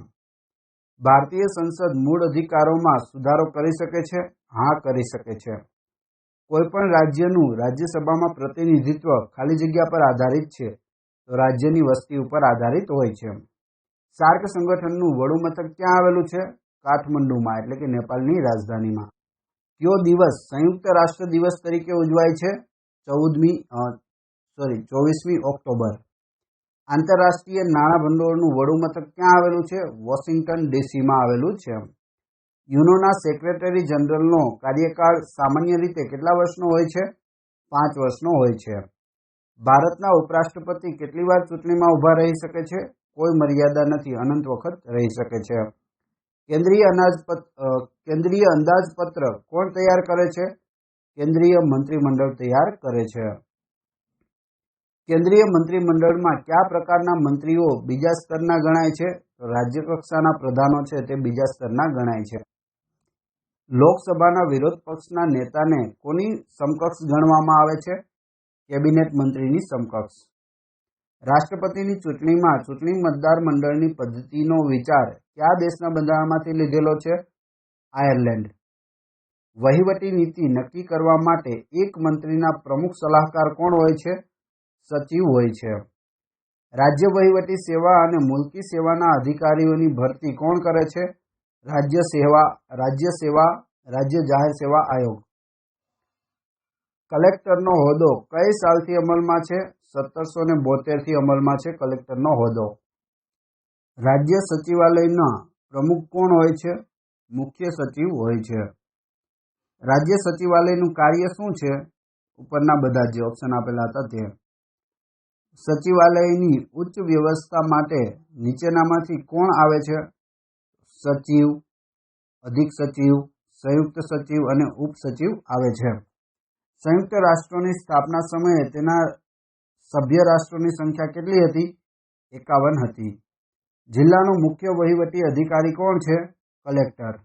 ભારતીય સંસદ મૂળ અધિકારોમાં સુધારો કરી શકે છે? હા, કરી શકે છે. કોઈપણ રાજ્યનું રાજ્યસભામાં પ્રતિનિધિત્વ ખાલી જગ્યા પર આધારિત છે, તો રાજ્યની વસ્તી ઉપર આધારિત હોય છે. સાર્ક સંગઠનનું વડું મથક ક્યાં આવેલું છે? કાઠમંડુમાં, એટલે કે નેપાળની રાજધાનીમાં. કયો દિવસ સંયુક્ત રાષ્ટ્ર દિવસ તરીકે ઉજવાય છે? 24મી ઓક્ટોબર. આંતરરાષ્ટ્રીય નાણાં ભંડોળનું વડું મથક ક્યાં આવેલું છે? વોશિંગ્ટન ડીસીમાં આવેલું છે. યુનોના સેક્રેટરી જનરલનો કાર્યકાળ સામાન્ય રીતે કેટલા વર્ષનો હોય છે? 5 વર્ષનો હોય છે. ભારતના ઉપરાષ્ટ્રપતિ કેટલી વાર ચૂંટણીમાં ઊભા રહી શકે છે? કોઈ મર્યાદા નથી, અનંત વખત રહી શકે છે. કેન્દ્રીય અંદાજપત્ર કોણ તૈયાર કરે છે? કેન્દ્રીય મંત્રીમંડળ તૈયાર કરે છે. કેન્દ્રીય મંત્રીમંડળમાં કયા પ્રકારના મંત્રીઓ બીજા સ્તરના ગણાય છે? રાજ્ય કક્ષાના પ્રધાનો છે તે બીજા સ્તરના ગણાય છે. લોકસભાના વિરોધ પક્ષના નેતાને કોની સમકક્ષ ગણવામાં આવે છે? કેબિનેટ મંત્રીની સમકક્ષ. રાષ્ટ્રપતિની ચૂંટણીમાં ચૂંટણી મતદાર મંડળની પદ્ધતિનો વિચાર કયા દેશના બંધારણમાંથી લીધેલો છે? આયર્લેન્ડ. વહીવટી નીતિ નક્કી કરવા માટે એક મંત્રીના પ્રમુખ સલાહકાર કોણ હોય છે? સચિવ હોય છે. રાજ્ય વહીવટી સેવા અને મુલકી સેવાના અધિકારીઓની ભરતી કોણ કરે છે? રાજ્ય જાહેર સેવા આયોગ. કલેક્ટરનો હોદ્દો કઈ સાલથી અમલમાં છે? 1772થી અમલમાં છે કલેક્ટરનો હોદ્દો. રાજ્ય સચિવાલયના પ્રમુખ કોણ હોય છે? મુખ્ય સચિવ હોય છે. રાજ્ય સચિવાલયનું કાર્ય શું છે? ઉપરના બધા જે ઓપ્શન આપેલા હતા તે. સચિવાલયની ઉચ્ચ વ્યવસ્થા માટે નીચેનામાંથી કોણ આવે છે? સચિવ, અધિક સચિવ, સંયુક્ત સચિવ અને ઉપસચિવ આવે છે. સંયુક્ત રાષ્ટ્રોની સ્થાપના સમયે તેના સભ્ય રાષ્ટ્રોની સંખ્યા કેટલી હતી? 51 હતી. જિલ્લાનો મુખ્ય વહીવટી અધિકારી કોણ છે? કલેક્ટર.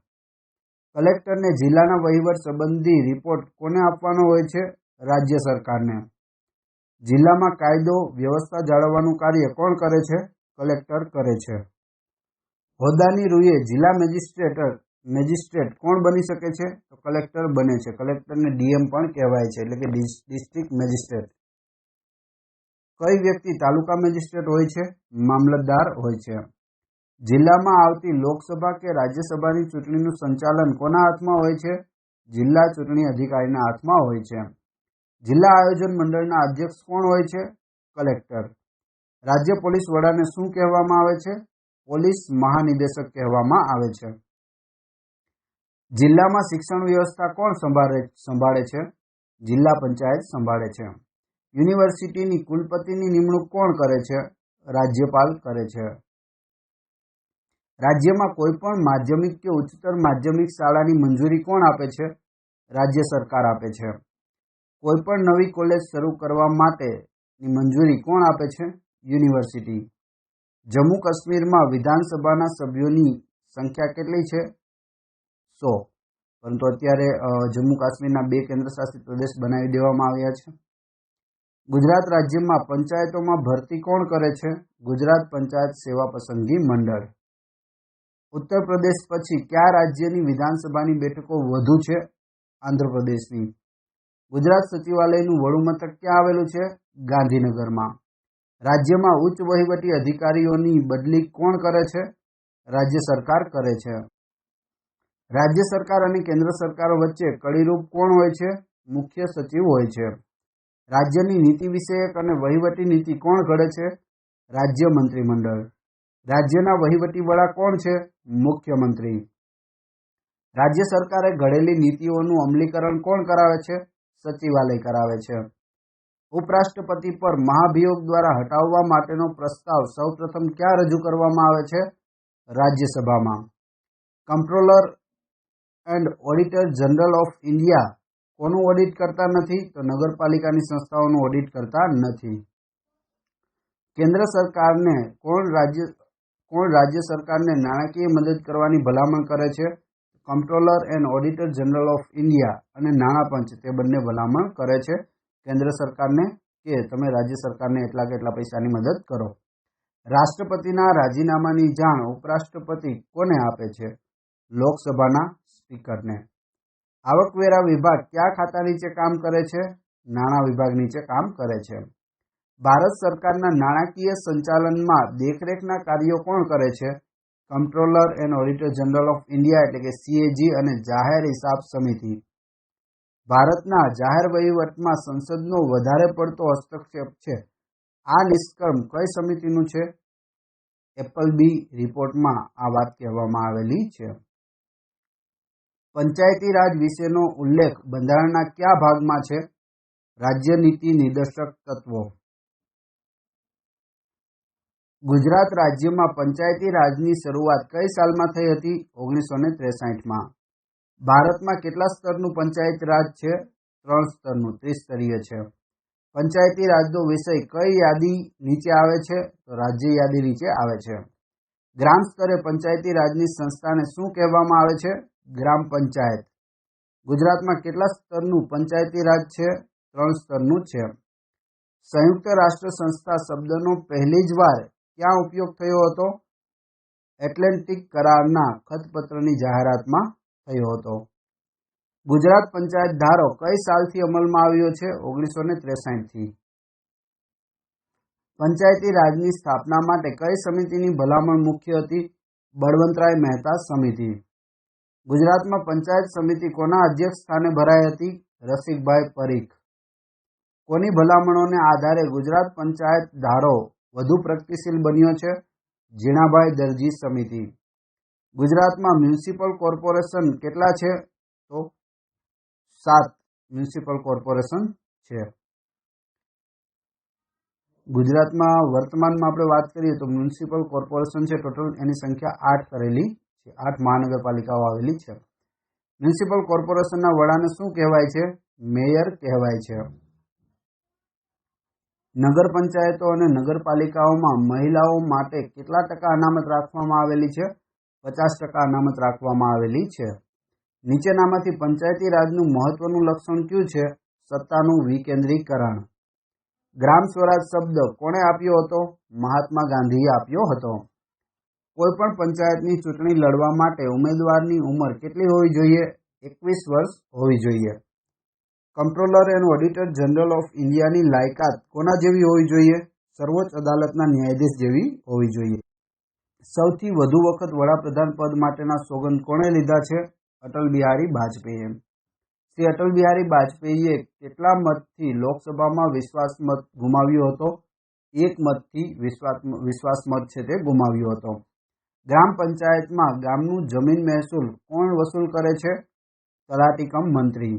કલેક્ટરને જિલ્લાના વહીવટ સંબંધી રિપોર્ટ કોને આપવાનો હોય છે? રાજ્ય સરકારને. જિલ્લામાં કાયદો વ્યવસ્થા જાળવવાનું કાર્ય કોણ કરે છે? કલેક્ટર કરે છે. હોદ્દાની રૂએ જિલ્લા મેજિસ્ટ્રેટ કોણ બની શકે છે? તો કલેક્ટર બને છે. કલેક્ટરને ડીએમ પણ કહેવાય છે, એટલે કે ડિસ્ટ્રિક્ટ મેજિસ્ટ્રેટ. કઈ વ્યક્તિ તાલુકા મેજિસ્ટ્રેટ હોય છે? મામલતદાર હોય છે. જિલ્લામાં આવતી લોકસભા કે રાજ્યસભાની ચૂંટણીનું સંચાલન કોના હાથમાં હોય છે? જિલ્લા ચૂંટણી અધિકારીના હાથમાં હોય છે. જિલ્લા આયોજન મંડળના અધ્યક્ષ કોણ હોય છે? કલેક્ટર. રાજ્ય પોલીસ વડાને શું કહેવામાં આવે છે? પોલીસ મહાનિદેશક કહેવામાં આવે છે. જિલ્લામાં શિક્ષણ વ્યવસ્થા કોણ સંભાળે છે? જિલ્લા પંચાયત સંભાળે છે. યુનિવર્સિટીની કુલપતિની નિમણૂક કોણ કરે છે? રાજ્યપાલ કરે છે. રાજ્યમાં કોઈપણ માધ્યમિક કે ઉચ્ચતર માધ્યમિક શાળાની મંજૂરી કોણ આપે છે? રાજ્ય સરકાર આપે છે. કોઈપણ નવી કોલેજ શરૂ કરવા માટેની મંજૂરી કોણ આપે છે? યુનિવર્સિટી. જમ્મુ કાશ્મીરમાં વિધાનસભાના સભ્યોની સંખ્યા કેટલી છે? 100. પરંતુ અત્યારે જમ્મુ કાશ્મીરના 2 કેન્દ્રશાસિત પ્રદેશ બનાવી દેવામાં આવ્યા છે. ગુજરાત રાજ્યમાં પંચાયતોમાં ભરતી કોણ કરે છે? ગુજરાત પંચાયત સેવા પસંદગી મંડળ. ઉત્તર પ્રદેશ પછી કયા રાજ્યની વિધાનસભાની બેઠકો વધુ છે? આંધ્રપ્રદેશની. ગુજરાત સચિવાલયનું વડું મથક ક્યાં આવેલું છે? ગાંધીનગરમાં. રાજ્યમાં ઉચ્ચ વહીવટી અધિકારીઓની બદલી કોણ કરે છે? રાજ્ય સરકાર કરે છે. રાજ્ય સરકાર અને કેન્દ્ર સરકાર વચ્ચે કડીરૂપ કોણ હોય છે? મુખ્ય સચિવ હોય છે. રાજ્યની નીતિ વિષયક અને વહીવટી નીતિ કોણ ઘડે છે? રાજ્ય મંત્રીમંડળ. રાજ્યના વહીવટી વડા કોણ છે? મુખ્યમંત્રી. રાજ્ય સરકારે ઘડેલી નીતિઓનું અમલીકરણ કોણ કરાવે છે? સચિવાલય કરાવે છે. ઉપરાષ્ટ્રપતિ પર મહાભિયોગ દ્વારા હટાવવા માટેનો પ્રસ્તાવ સૌપ્રથમ ક્યાં રજૂ કરવામાં આવે છે? રાજ્યસભામાં. Comptroller and auditor general of India કોનું ઓડિટ કરતા નથી? તો નગરપાલિકાની સંસ્થાઓનું ઓડિટ કરતા નથી. કેન્દ્ર સરકારને કોણ રાજ્ય સરકારને નાણાકીય મદદ કરવાની ભલામણ કરે છે? Comptroller and auditor general of India અને નાણાં પંચ તે બંને ભલામણ કરે છે કેન્દ્ર સરકારને કે તમે રાજ્ય સરકારને એટલા કે એટલા પૈસાની મદદ કરો. રાષ્ટ્રપતિના રાજીનામાની જાણ ઉપરાષ્ટ્રપતિ કોને આપે છે? લોકસભાના સ્પીકરને. આવકવેરા વિભાગ કયા ખાતા નીચે કામ કરે છે? નાણાં વિભાગ નીચે કામ કરે છે. ભારત સરકારના નાણાકીય સંચાલનમાં દેખરેખના કાર્યો કોણ કરે છે? Comptroller and auditor general of India એટલે કે CAG અને જાહેર હિસાબ સમિતિ. ભારતના જાહેર વહીવટમાં સંસદનો વધારે પડતો હસ્તક્ષેપ છે. આ નિષ્કર્ષ કઈ સમિતિનું છે? એપલબી રિપોર્ટમાં આ વાત કહેવામાં આવેલી છે. પંચાયતી રાજ વિશેનો ઉલ્લેખ બંધારણના કયા ભાગમાં છે? રાજ્ય નીતિ નિર્દેશક તત્વો. ગુજરાત રાજ્યમાં પંચાયતી રાજની શરૂઆત કઈ સાલમાં થઈ હતી? 1963માં. ભારતમાં કેટલા સ્તરનું પંચાયત રાજ છે? 3 સ્તરનું, ત્રિસ્તરીય છે. પંચાયતી રાજનો વિષય કઈ યાદી નીચે આવે છે? તો રાજ્ય યાદી નીચે આવે છે. ગ્રામ સ્તરે પંચાયતી રાજની સંસ્થાને શું કહેવામાં આવે છે? ગ્રામ પંચાયત. ગુજરાતમાં કેટલા સ્તરનું પંચાયતી રાજ છે? 3 સ્તરનું છે. સંયુક્ત રાષ્ટ્ર સંસ્થા શબ્દનો પહેલી જ વાર ક્યાં ઉપયોગ થયો હતો? એટલાન્ટિક કરારના ખતપત્રની જાહેરાતમાં થયો હતો. ગુજરાત પંચાયત ધારો કઈ સાલથી અમલમાં આવ્યો છે? 1963થી. પંચાયતી રાજની સ્થાપના માટે કઈ સમિતિની ભલામણ મુખ્ય હતી? બળવંતરાય મહેતા સમિતિ. ગુજરાતમાં પંચાયત સમિતિ કોના અધ્યક્ષ સ્થાને ભરાઈ હતી? રસિકભાઈ પરીખ. કોની ભલામણોને આધારે ગુજરાત પંચાયત ધારો વધુ પ્રગતિશીલ બન્યો છે? જીણાભાઈ દરજી સમિતિ. ગુજરાતમાં મ્યુનિસિપલ કોર્પોરેશન કેટલા છે? તો 7 મ્યુનિસિપલ કોર્પોરેશન છે. ગુજરાતમાં વર્તમાનમાં આપણે વાત કરીએ તો મ્યુનિસિપલ કોર્પોરેશન છે ટોટલ એની સંખ્યા 8 કરેલી છે. 8 મહાનગરપાલિકાઓ આવેલી છે. મ્યુનિસિપલ કોર્પોરેશનના વડાને શું કહેવાય છે? મેયર કહેવાય છે. નગર પંચાયતો અને નગરપાલિકાઓમાં મહિલાઓ માટે કેટલા ટકા અનામત રાખવામાં આવેલી છે? 50% અનામત રાખવામાં આવેલી છે. નીચેનામાંથી પંચાયતી રાજનું મહત્વનું લક્ષણ કયું છે? સત્તાનું વિકેન્દ્રીકરણ. ગ્રામ સ્વરાજ શબ્દ કોણે આપ્યો હતો? મહાત્મા ગાંધીએ આપ્યો હતો. કોઈપણ પંચાયતની ચૂંટણી લડવા માટે ઉમેદવારની ઉંમર કેટલી હોવી જોઈએ? 21 વર્ષ હોવી જોઈએ. કમ્પ્ટ્રોલર એન્ડ ઓડિટર જનરલ ઓફ ઇન્ડિયાની લાયકાત કોના જેવી હોવી જોઈએ? સર્વોચ્ચ અદાલતના ન્યાયાધીશ જેવી હોવી જોઈએ. સૌથી વધુ વખત વડાપ્રધાન પદ માટેના સોગંદ કોણે લીધા છે? અટલ બિહારી વાજપેયી. શ્રી અટલ બિહારી વાજપેયીએ કેટલા મતથી લોકસભામાં વિશ્વાસ મત ગુમાવ્યો હતો? 1 મતથી વિશ્વાસ મત છે તે ગુમાવ્યો હતો. ગ્રામ પંચાયતમાં ગામનું જમીન મહેસૂલ કોણ વસૂલ કરે છે? તલાટી કમ મંત્રી.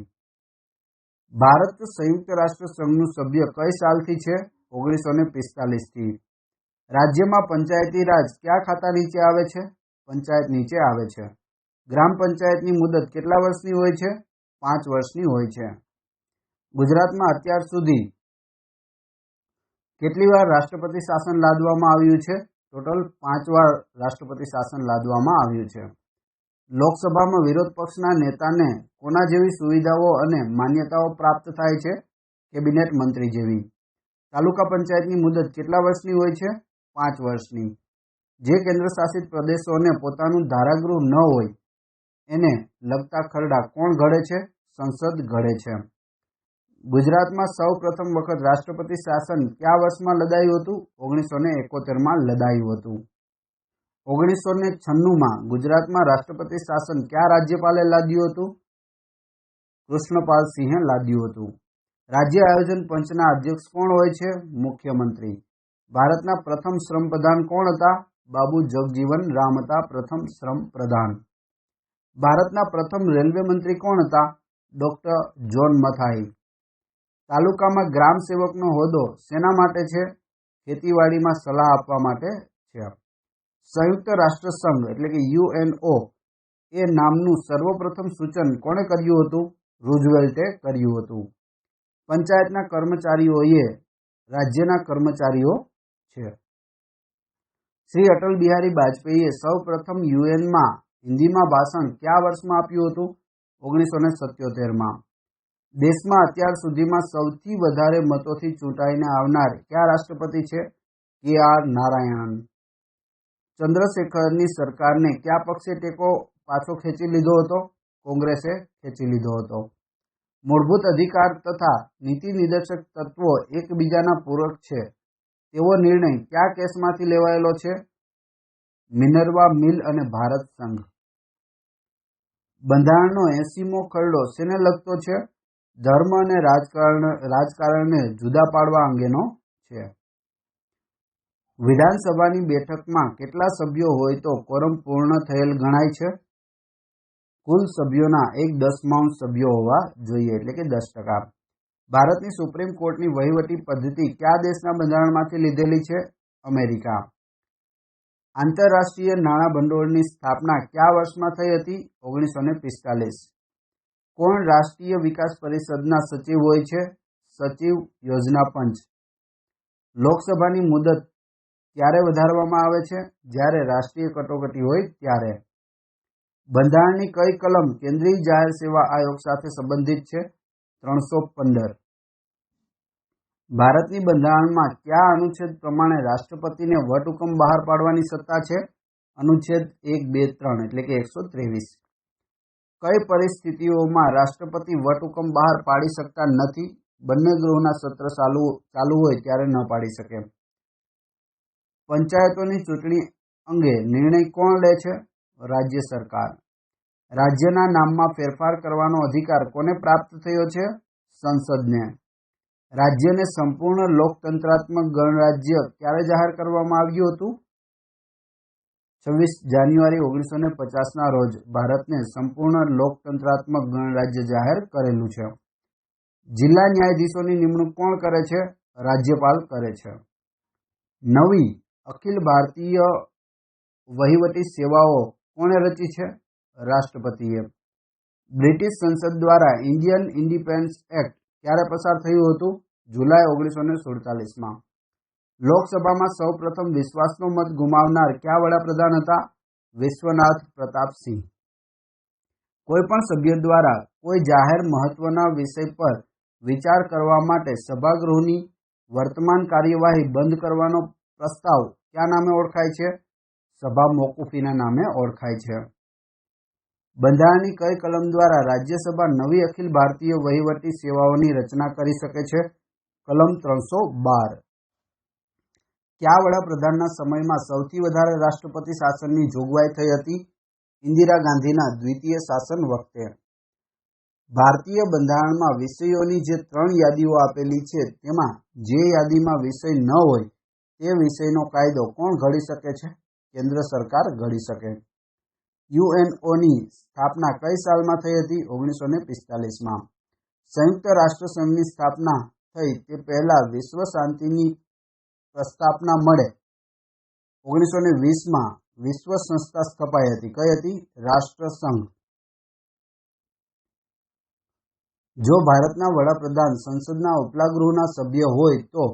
ભારત સંયુક્ત રાષ્ટ્ર સંઘનું સભ્ય કઈ સાલથી છે? 1945થી. રાજ્યમાં પંચાયતી રાજ કયા ખાતા નીચે આવે છે? પંચાયત નીચે આવે છે. ગ્રામ પંચાયતની મુદત કેટલા વર્ષની હોય છે? 5 વર્ષની હોય છે. ગુજરાતમાં અત્યાર સુધી કેટલી વાર રાષ્ટ્રપતિ શાસન લાદવામાં આવ્યું છે? ટોટલ 5 વાર રાષ્ટ્રપતિ શાસન લાદવામાં આવ્યું છે. લોકસભામાં વિરોધ પક્ષના નેતાને કોના જેવી સુવિધાઓ અને માન્યતાઓ પ્રાપ્ત થાય છે? કેબિનેટ મંત્રી જેવી. તાલુકા પંચાયતની મુદત કેટલા વર્ષની હોય છે? 5 વર્ષની. જે કેન્દ્ર શાસિત પ્રદેશોને પોતાનું ધારાગૃહ ન હોય એને લગતા ખરડા કોણ ઘડે છે? સંસદ ઘડે છે. ગુજરાતમાં સૌ પ્રથમ વખત રાષ્ટ્રપતિ શાસન કયા વર્ષમાં લદાયું હતું? 1971માં લદાયું હતું. 1996માં ગુજરાતમાં રાષ્ટ્રપતિ શાસન કયા રાજ્યપાલે લાદ્યું હતું? કૃષ્ણપાલ સિંહે લાદ્યું હતું. રાજ્ય આયોજન પંચના અધ્યક્ષ કોણ હોય છે? મુખ્યમંત્રી. ભારતના પ્રથમ શ્રમ પ્રધાન કોણ હતા? બાબુ જગજીવન રામ હતા પ્રથમ શ્રમ પ્રધાન. ભારતના પ્રથમ રેલવે મંત્રી કોણ હતા? Doctor John Mathai. તાલુકામાં ગ્રામ સેવકનો હોદ્દો શેના માટે છે? ખેતીવાડીમાં સલાહ આપવા માટે છે. સંયુક્ત રાષ્ટ્ર સંઘ એટલે કે યુએનઓ એ નામનું સર્વપ્રથમ સૂચન કોણે કર્યું હતું? રૂઝવેલ્ટે કર્યું હતું. પંચાયતના કર્મચારીઓ એ રાજ્યના કર્મચારીઓ છે. શ્રી અટલ બિહારી વાજપેયીએ સૌ પ્રથમ યુએનમાં હિન્દીમાં ભાષણ કયા વર્ષમાં આપ્યું હતું? 1977માં. દેશમાં અત્યાર સુધીમાં સૌથી વધારે મતોથી ચૂંટાઈને આવનાર કયા રાષ્ટ્રપતિ છે? કે.આર. નારાયણન. ચંદ્રશેખરની સરકારને કયા પક્ષે ટેકો પાછો ખેંચી લીધો હતો? કોંગ્રેસે ખેંચી લીધો હતો. મૂળભૂત અધિકાર તથા નીતિ નિર્દેશક તત્વો એકબીજાના પૂરક છે તેવો નિર્ણય કયા કેસમાંથી લેવાયેલો છે? મિનર્વા મિલ અને ભારત સંઘ. બંધારણનો 80મો ખરડો શેને લગતો છે? ધર્મ અને રાજકારણને જુદા પાડવા અંગેનો છે. વિધાનસભાની બેઠકમાં કેટલા સભ્યો હોય તો કોરમ પૂર્ણ થયેલ ગણાય છે? કુલ સભ્યોના 1/10 સભ્યો હોવા જોઈએ એટલે કે 10%. ભારતની સુપ્રીમ કોર્ટની વહીવટી પદ્ધતિ કયા દેશના બંધારણમાંથી લીધેલી છે? અમેરિકા. આંતરરાષ્ટ્રીય નાણાં ભંડોળની સ્થાપના કયા વર્ષમાં થઈ હતી? 1945. કોણ રાષ્ટ્રીય વિકાસ પરિષદના સચિવ હોય છે? સચિવ યોજના પંચ. લોકસભાની મુદત ક્યારે વધારવામાં આવે છે? જ્યારે રાષ્ટ્રીય કટોકટી હોય ત્યારે. બંધારણની કઈ કલમ કેન્દ્રીય જાહેર સેવા આયોગ સાથે સંબંધિત છે? 315. ભારતની બંધારણમાં કયા અનુચ્છેદ પ્રમાણે રાષ્ટ્રપતિને વટહુકમ બહાર પાડવાની સત્તા છે? અનુચ્છેદ 1, 2, 3 એટલે કે 123. કઈ પરિસ્થિતિઓમાં રાષ્ટ્રપતિ વટહુકમ બહાર પાડી શકતા નથી? બંને ગૃહના સત્ર ચાલુ હોય ત્યારે ન પાડી શકે. પંચાયતોની ચૂંટણી અંગે નિર્ણય કોણ લે છે? રાજ્ય સરકાર. રાજ્યના નામમાં ફેરફાર કરવાનો અધિકાર કોને પ્રાપ્ત થયો છે? સંસદને. રાજ્યને સંપૂર્ણ લોકતંત્રાત્મક ગણરાજ્ય ક્યારે જાહેર કરવામાં આવ્યું હતું? 26 જાન્યુઆરી 1950ના રોજ ભારતને સંપૂર્ણ લોકતંત્રાત્મક ગણરાજ્ય જાહેર કરેલું છે. જિલ્લા ન્યાયાધીશોની નિમણૂક કોણ કરે છે? રાજ્યપાલ કરે છે. નવી અખિલ ભારતીય વહીવટી સેવાઓ કોણે રચી છે? રાષ્ટ્રપતિએ. બ્રિટિશ સંસદ દ્વારા ઇન્ડિયન ઇન્ડિપેન્ડન્સ એક્ટ ક્યારે પસાર થયું હતું? જુલાઈ 1947માં. લોકસભામાં સૌ પ્રથમ વિશ્વાસનો મત ગુમાવનાર કયા વડાપ્રધાન હતા? વિશ્વનાથ પ્રતાપ સિંહ. કોઈપણ સભ્ય દ્વારા કોઈ જાહેર મહત્વના વિષય પર વિચાર કરવા માટે સભાગૃહની વર્તમાન કાર્યવાહી બંધ કરવાનો પ્રસ્તાવ કયા નામે ઓળખાય છે? સભા મોકૂફીના નામે ઓળખાય છે. બંધારણની કઈ કલમ દ્વારા રાજ્યસભા નવી અખિલ ભારતીય વહીવટી સેવાઓની રચના કરી શકે છે? કલમ 312. કયા વડાપ્રધાનના સમયમાં સૌથી વધારે રાષ્ટ્રપતિ શાસનની જોગવાઈ થઈ હતી? ઇન્દિરા ગાંધીના દ્વિતીય શાસન વખતે. ભારતીય બંધારણમાં વિષયોની જે 3 યાદીઓ આપેલી છે તેમાં જે યાદીમાં વિષય ન હોય તે વિષયનો કાયદો કોણ ઘડી શકે છે? કેન્દ્ર સરકાર ઘડી શકે. યુએનઓની સ્થાપના કઈ સાલમાં થઈ હતી? 1945માં. સંયુક્ત રાષ્ટ્ર સંઘની સ્થાપના થઈ તે પહેલા વિશ્વ શાંતિની પ્રસ્થાપના મળે 1920માં વિશ્વ સંસ્થા સ્થપાઈ હતી. કઈ હતી? રાષ્ટ્રસંઘ. જો ભારતના વડાપ્રધાન સંસદના ઉપલા ગૃહના સભ્ય હોય તો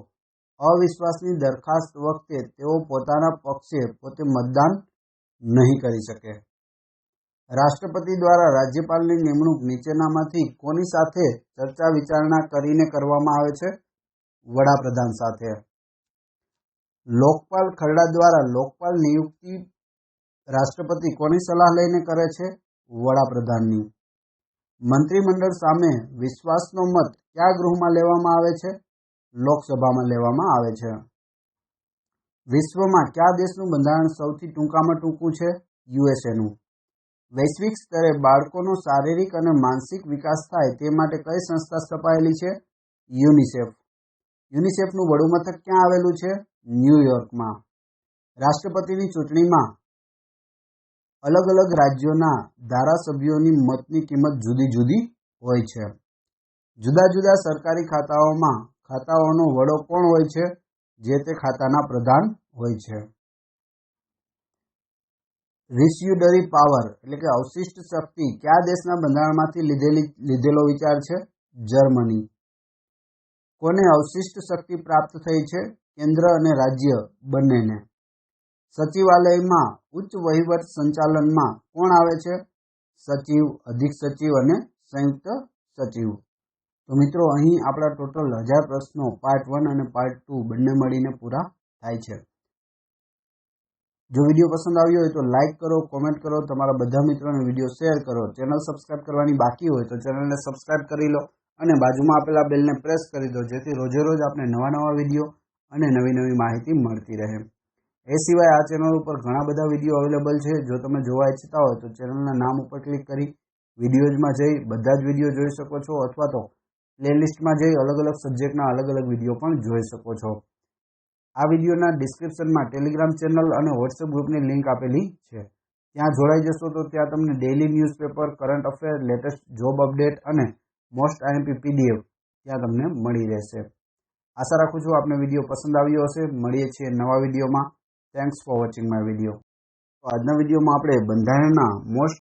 અવિશ્વાસની દરખાસ્ત વખતે તેઓ પોતાના પક્ષે પોતે મતદાન નહીં કરી શકે. રાષ્ટ્રપતિ દ્વારા રાજ્યપાલની નિમણૂક નીચેનામાંથી કોની સાથે ચર્ચા વિચારણા કરીને કરવામાં આવે છે? વડાપ્રધાન સાથે. લોકપાલ ખરડા દ્વારા લોકપાલ નિયુક્તિ રાષ્ટ્રપતિ કોની સલાહ લઈને કરે છે? વડાપ્રધાનની. મંત્રીમંડળ સામે વિશ્વાસનો મત કયા ગૃહમાં લેવામાં આવે છે? લોકસભામાં લેવામાં આવે છે. વિશ્વમાં કયા દેશનું બંધારણ સૌથી ટૂંકામાં ટૂંકું છે? યુએસએનું. વૈશ્વિક સ્તરે બાળકોનો શારીરિક અને માનસિક વિકાસ થાય તે માટે કઈ સંસ્થા સ્થપાયેલી છે? યુનિસેફ. યુનિસેફનું વડું મથક ક્યાં આવેલું છે? ન્યૂયોર્કમાં. રાષ્ટ્રપતિની ચૂંટણીમાં અલગ અલગ રાજ્યોના ધારાસભ્યોની મતની કિંમત જુદી જુદી હોય છે. જુદા જુદા સરકારી ખાતાઓનો વડો કોણ હોય છે? જે તે ખાતાના પ્રધાન હોય છે. રિસ્યુડરી પાવર એટલે કે અવશિષ્ટ શક્તિ કયા દેશના બંધારણમાંથી લીધેલો વિચાર છે? જર્મની. કોને અવશિષ્ટ શક્તિ પ્રાપ્ત થઈ છે? કેન્દ્ર અને રાજ્ય બંનેને. સચિવાલયમાં ઉચ્ચ વહીવટ સંચાલનમાં કોણ આવે છે? સચિવ, અધિક સચિવ અને સંયુક્ત સચિવ. તો મિત્રો, અહીં આપણા ટોટલ 1000 પ્રશ્નો પાર્ટ 1 અને પાર્ટ 2 બંને મળીને પૂરા થાય છે. જો વિડીયો પસંદ આવ્યો હોય તો લાઇક કરો, કોમેન્ટ કરો, તમારા બધા મિત્રોને વિડીયો શેર કરો. ચેનલ સબસ્ક્રાઇબ કરવાની બાકી હોય તો ચેનલને સબસ્ક્રાઇબ કરી લો અને બાજુમાં આપેલા બેલને પ્રેસ કરી દો, જેથી રોજે રોજ આપણે નવા વિડીયો અને નવી માહિતી મળતી રહે. એ સિવાય આ ચેનલ ઉપર ઘણા બધા વિડીયો અવેલેબલ છે. જો તમે જોવા ઈચ્છતા હોય તો ચેનલના નામ ઉપર ક્લિક કરી વિડીયોઝમાં જઈ બધા જ વિડીયો જોઈ શકો છો, અથવા તો પ્લેલિસ્ટમાં જઈ અલગ અલગ સબ્જેક્ટના અલગ અલગ વિડીયો પણ જોઈ શકો છો. આ વિડીયોના ડિસ્ક્રિપ્શનમાં ટેલિગ્રામ ચેનલ અને વોટ્સએપ ગ્રુપની લિંક આપેલી છે. ત્યાં જોડાઈ જશો તો ત્યાં તમને daily newspaper, current affair, latest job update અને મોસ્ટ આઈએમપી PDF ત્યાં તમને મળી રહેશે. આશા રાખું છું આપને વિડીયો પસંદ આવ્યો હશે. મળીએ છીએ નવા વિડીયોમાં. Thanks for watching my video. તો આજના વિડીયોમાં આપણે બંધારણના મોસ્ટ